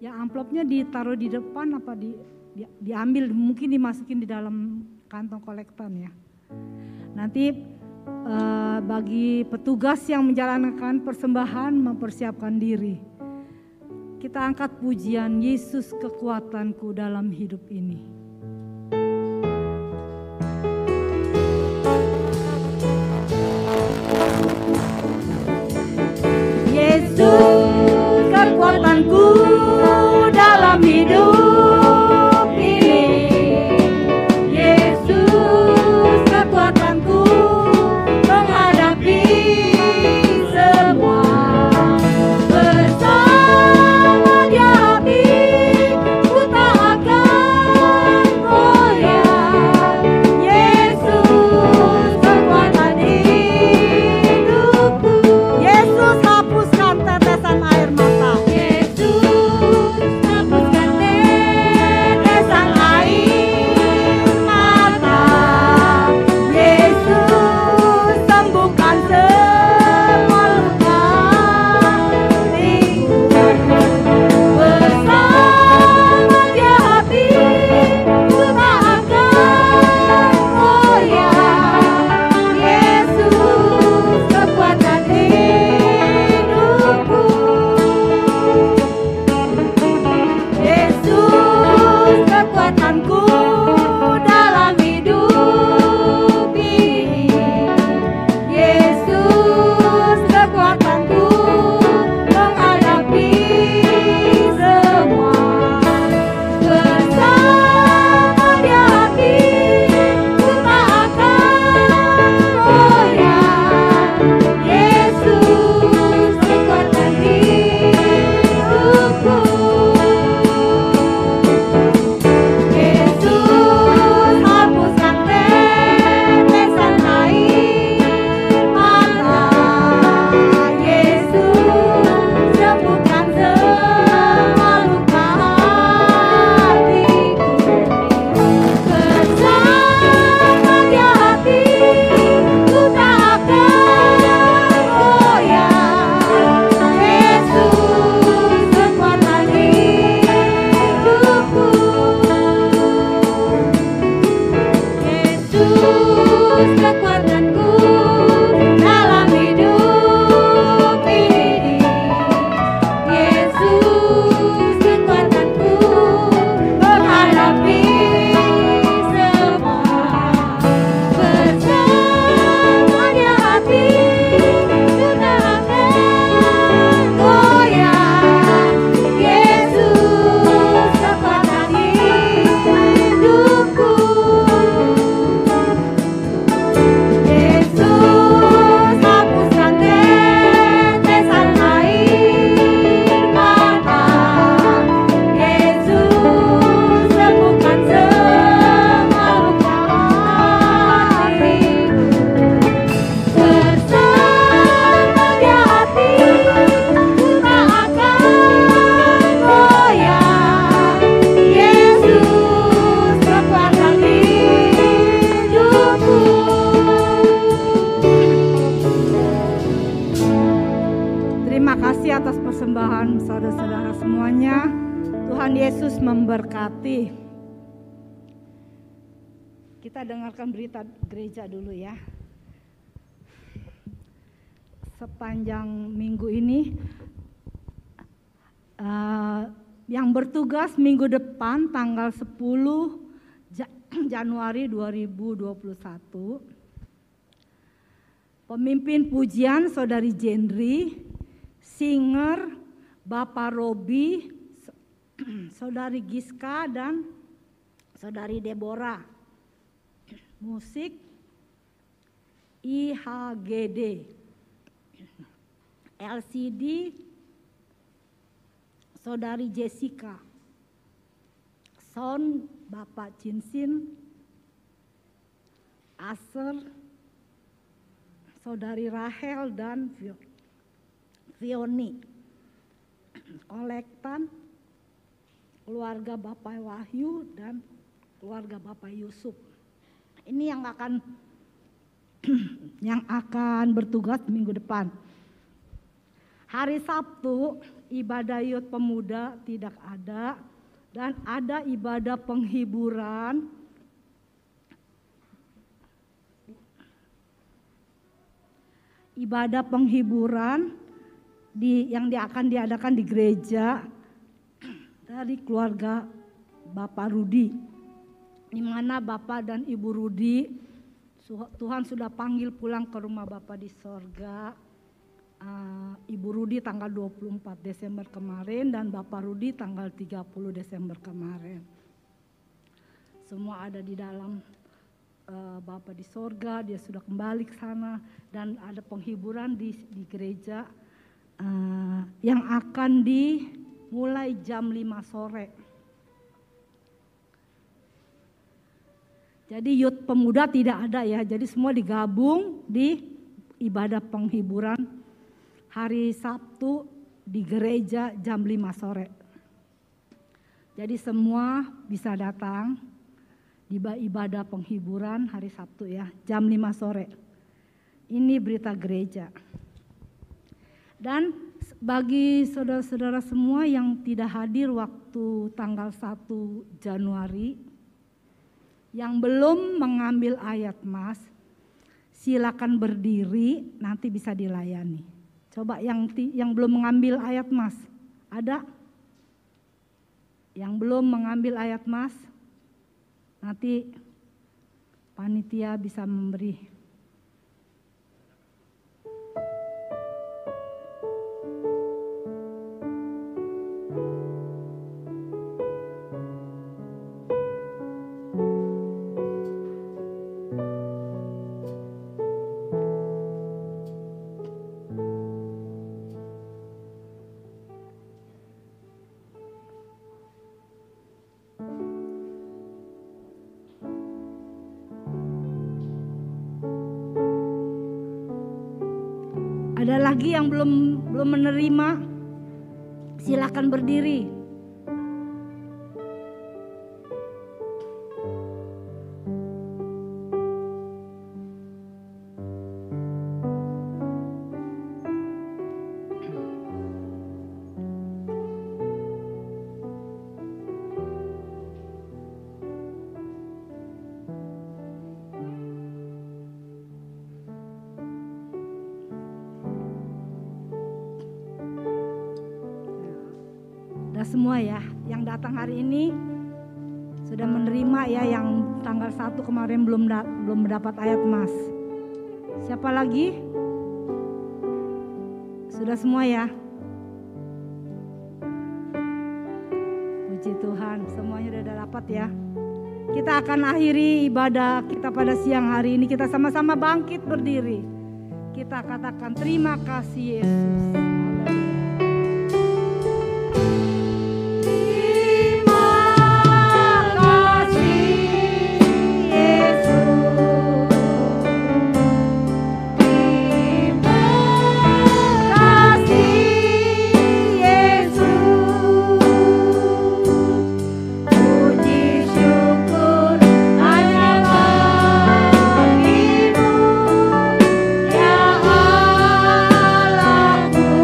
Yang amplopnya ditaruh di depan apa diambil, mungkin dimasukin di dalam kantong kolektan ya. Nanti bagi petugas yang menjalankan persembahan mempersiapkan diri. Kita angkat pujian Yesus kekuatanku dalam hidup ini. Yesus kekuatanku dalam hidup ini. Yesus kekuatanku menghadapi semua. Bersama Dia hatiku tak akan goyah. Yesus kekuatan hidupku. Yesus hapuskan tetesan air mata. Yesus hapuskan tetesan air mata. Yesus sembuhkan semua luka hatiku. Bersama Dia hatiku tak akan goyah. Yesus kekuatan hidupku. Yesus kekuatanku dalam hidup ini. Yesus kekuatanku menghadapi semua. Bersama Dia hatiku tak akan goyah. Yesus kekuatan hidupku. Yesus hapuskan tetesan air mata. Yesus sembuhkan semua luka hatiku. Bersama Dia hatiku tak akan goyah. Yesus kekuatan hidupku. Yesus kekuatanku dalam hidup ini. Yesus kekuatanku menghadapi semua. Bersama Dia hatiku tak akan goyah. Yesus kekuatan hidupku. Yesus hapuskan tetesan air mata. Yesus sembuhkan semua luka hatiku. Bersama Dia hatiku tak akan goyah. Yesus kekuatan hidupku. Terima kasih atas persembahan saudara-saudara semuanya. Tuhan Yesus memberkati. Kita dengarkan berita gereja dulu ya. Sepanjang minggu ini yang bertugas minggu depan tanggal 10 Januari 2021. Pemimpin pujian Saudari Jendri, singer Bapak Robi, Saudari Giska dan Saudari Deborah. Musik IHGD. LCD Saudari Jessica. Son, Bapak Cinsin, Aser, Saudari Rahel dan Vioni. Kolektan, keluarga Bapak Wahyu dan keluarga Bapak Yusuf. Ini yang akan bertugas minggu depan. Hari Sabtu ibadah Youth Pemuda tidak ada dan ada ibadah penghiburan yang akan diadakan di gereja dari keluarga Bapak Rudi, di mana Bapak dan Ibu Rudi Tuhan sudah panggil pulang ke rumah Bapak di sorga. Ibu Rudi tanggal 24 Desember kemarin dan Bapak Rudi tanggal 30 Desember kemarin. Semua ada di dalam Bapak di sorga, dia sudah kembali ke sana dan ada penghiburan di gereja yang akan dimulai jam 5 sore. Jadi Youth Pemuda tidak ada ya, jadi semua digabung di ibadah penghiburan hari Sabtu di gereja jam 5 sore. Jadi semua bisa datang di ibadah penghiburan hari Sabtu ya, jam 5 sore. Ini berita gereja. Dan bagi saudara-saudara semua yang tidak hadir waktu tanggal 1 Januari, yang belum mengambil ayat mas, silakan berdiri, nanti bisa dilayani. Coba yang belum mengambil ayat mas, ada? Yang belum mengambil ayat mas, nanti panitia bisa memberi. Ada lagi yang belum menerima, silakan berdiri. Semua ya, yang datang hari ini sudah menerima ya, yang tanggal 1 kemarin belum mendapat ayat mas. Siapa lagi? Sudah semua ya? Puji Tuhan, semuanya sudah dapat ya. Kita akan akhiri ibadah kita pada siang hari ini, kita sama-sama bangkit berdiri. Kita katakan terima kasih Yesus. Aku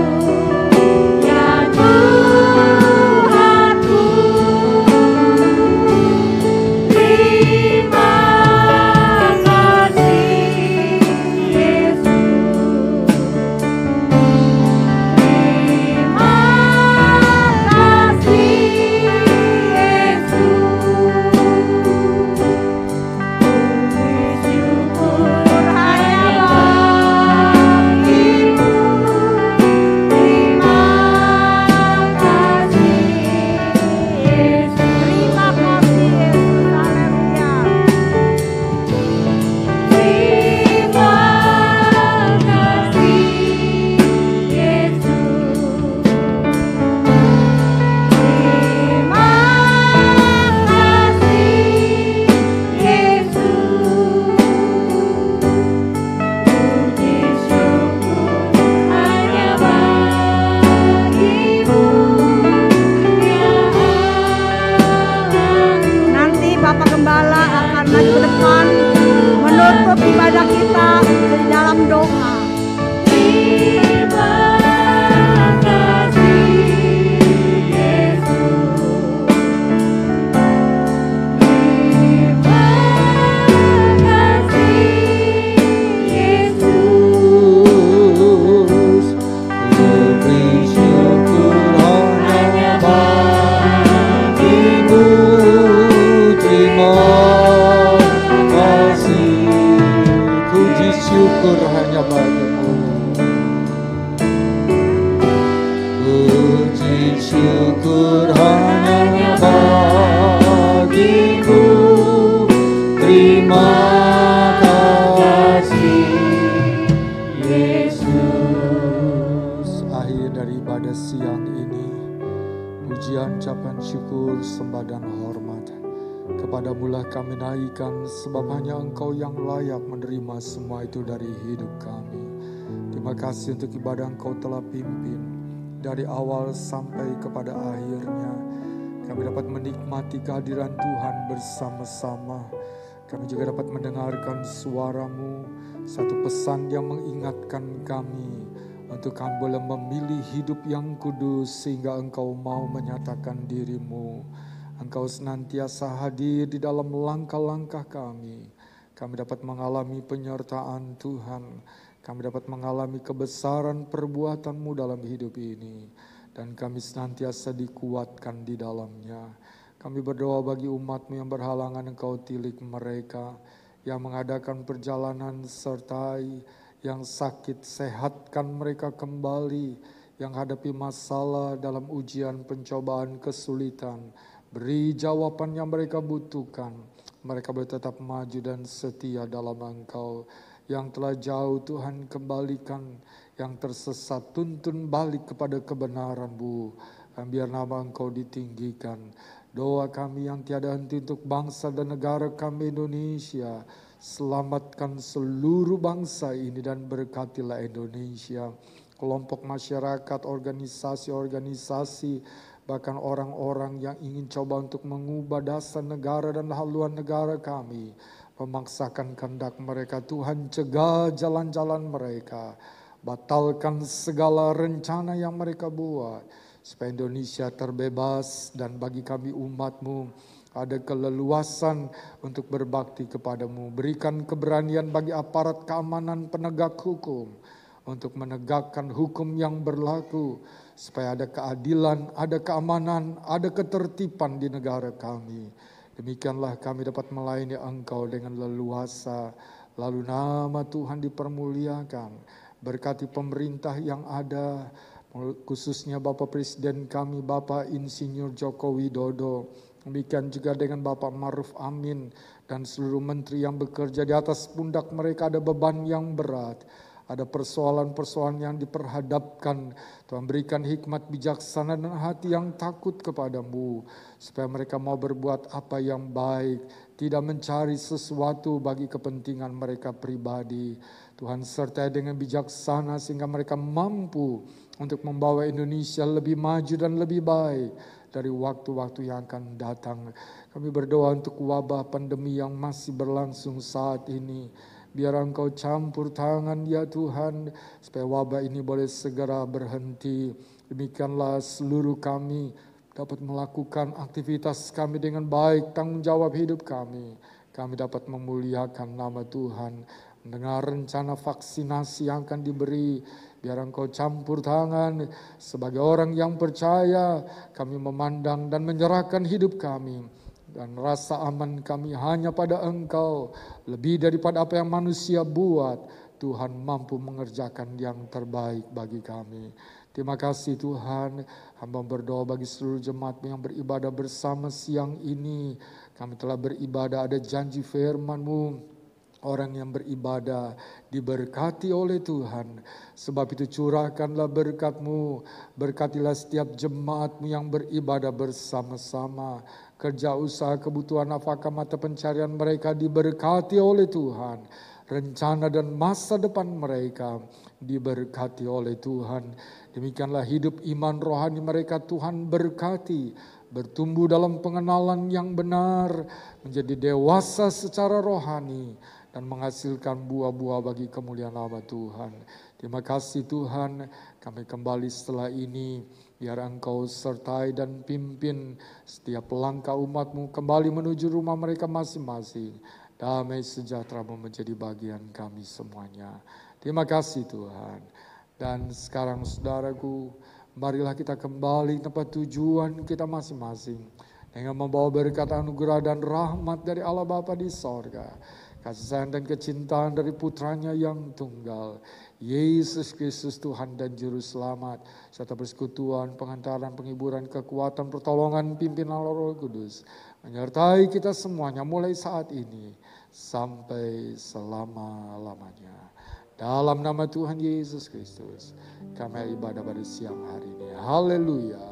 akan menutup ibadah kita di dalam doa. Syukur hanya bagimu. Puji syukur hanya bagimu. Terima kasih Yesus. Akhir dari ibadah siang ini, pujian, ucapan syukur, sembah dan hormat kepadamu-lah kami naikkan, sebab hanya Engkau yang layak menerima semua itu dari hidup kami. Terima kasih untuk ibadah Engkau telah pimpin dari awal sampai kepada akhirnya. Kami dapat menikmati kehadiran Tuhan bersama-sama. Kami juga dapat mendengarkan suara-Mu, satu pesan yang mengingatkan kami untuk kami boleh memilih hidup yang kudus sehingga Engkau mau menyatakan diri-Mu. Engkau senantiasa hadir di dalam langkah-langkah kami. Kami dapat mengalami penyertaan Tuhan. Kami dapat mengalami kebesaran perbuatan-Mu dalam hidup ini. Dan kami senantiasa dikuatkan di dalamnya. Kami berdoa bagi umat-Mu yang berhalangan, Engkau tilik mereka. Yang mengadakan perjalanan sertai, yang sakit sehatkan mereka kembali. Yang hadapi masalah dalam ujian, pencobaan, kesulitan. Beri jawaban yang mereka butuhkan. Mereka boleh tetap maju dan setia dalam Engkau. Yang telah jauh Tuhan kembalikan. Yang tersesat tuntun balik kepada kebenaran-Mu. Dan biar nama Engkau ditinggikan. Doa kami yang tiada henti untuk bangsa dan negara kami Indonesia. Selamatkan seluruh bangsa ini dan berkatilah Indonesia. Kelompok masyarakat, organisasi-organisasi, bahkan orang-orang yang ingin coba untuk mengubah dasar negara dan haluan negara kami, memaksakan kehendak mereka. Tuhan, cegah jalan-jalan mereka, batalkan segala rencana yang mereka buat, supaya Indonesia terbebas dan bagi kami umat-Mu ada keleluasan untuk berbakti kepada-Mu. Berikan keberanian bagi aparat keamanan penegak hukum untuk menegakkan hukum yang berlaku, supaya ada keadilan, ada keamanan, ada ketertiban di negara kami. Demikianlah kami dapat melayani Engkau dengan leluasa. Lalu nama Tuhan dipermuliakan. Berkati pemerintah yang ada, khususnya Bapak Presiden kami, Bapak Insinyur Joko Widodo. Demikian juga dengan Bapak Maruf Amin dan seluruh menteri yang bekerja. Di atas pundak mereka ada beban yang berat. Ada persoalan-persoalan yang diperhadapkan. Tuhan berikan hikmat bijaksana dan hati yang takut kepadamu. Supaya mereka mau berbuat apa yang baik. Tidak mencari sesuatu bagi kepentingan mereka pribadi. Tuhan sertai dengan bijaksana sehingga mereka mampu untuk membawa Indonesia lebih maju dan lebih baik dari waktu-waktu yang akan datang. Kami berdoa untuk wabah pandemi yang masih berlangsung saat ini. Biar Engkau campur tangan ya Tuhan, supaya wabah ini boleh segera berhenti. Demikianlah seluruh kami dapat melakukan aktivitas kami dengan baik, tanggung jawab hidup kami. Kami dapat memuliakan nama Tuhan, mendengar rencana vaksinasi yang akan diberi. Biar Engkau campur tangan, sebagai orang yang percaya, kami memandang dan menyerahkan hidup kami. Dan rasa aman kami hanya pada Engkau. Lebih daripada apa yang manusia buat, Tuhan mampu mengerjakan yang terbaik bagi kami. Terima kasih Tuhan. Hamba berdoa bagi seluruh jemaat yang beribadah bersama siang ini. Kami telah beribadah, ada janji firman-Mu. Orang yang beribadah diberkati oleh Tuhan. Sebab itu curahkanlah berkat-Mu. Berkatilah setiap jemaat-Mu yang beribadah bersama-sama. Kerja usaha kebutuhan nafkah mata pencarian mereka diberkati oleh Tuhan. Rencana dan masa depan mereka diberkati oleh Tuhan. Demikianlah hidup iman rohani mereka Tuhan berkati. bertumbuh dalam pengenalan yang benar, menjadi dewasa secara rohani, dan menghasilkan buah-buah bagi kemuliaan nama Tuhan. Terima kasih Tuhan, kami kembali setelah ini, biar Engkau sertai dan pimpin setiap langkah umat-Mu kembali menuju rumah mereka masing-masing. Damai sejahtera menjadi bagian kami semuanya. Terima kasih Tuhan. Dan sekarang saudaraku, marilah kita kembali tempat tujuan kita masing-masing. Dengan membawa berkat anugerah dan rahmat dari Allah Bapa di sorga. Kasih sayang dan kecintaan dari putranya yang tunggal. Yesus Kristus Tuhan dan Juru Selamat. Serta persekutuan, pengantaran, penghiburan, kekuatan, pertolongan, pimpinan Roh Kudus. Menyertai kita semuanya mulai saat ini. Sampai selama-lamanya. Dalam nama Tuhan Yesus Kristus, kami ibadah pada siang hari ini. Haleluya.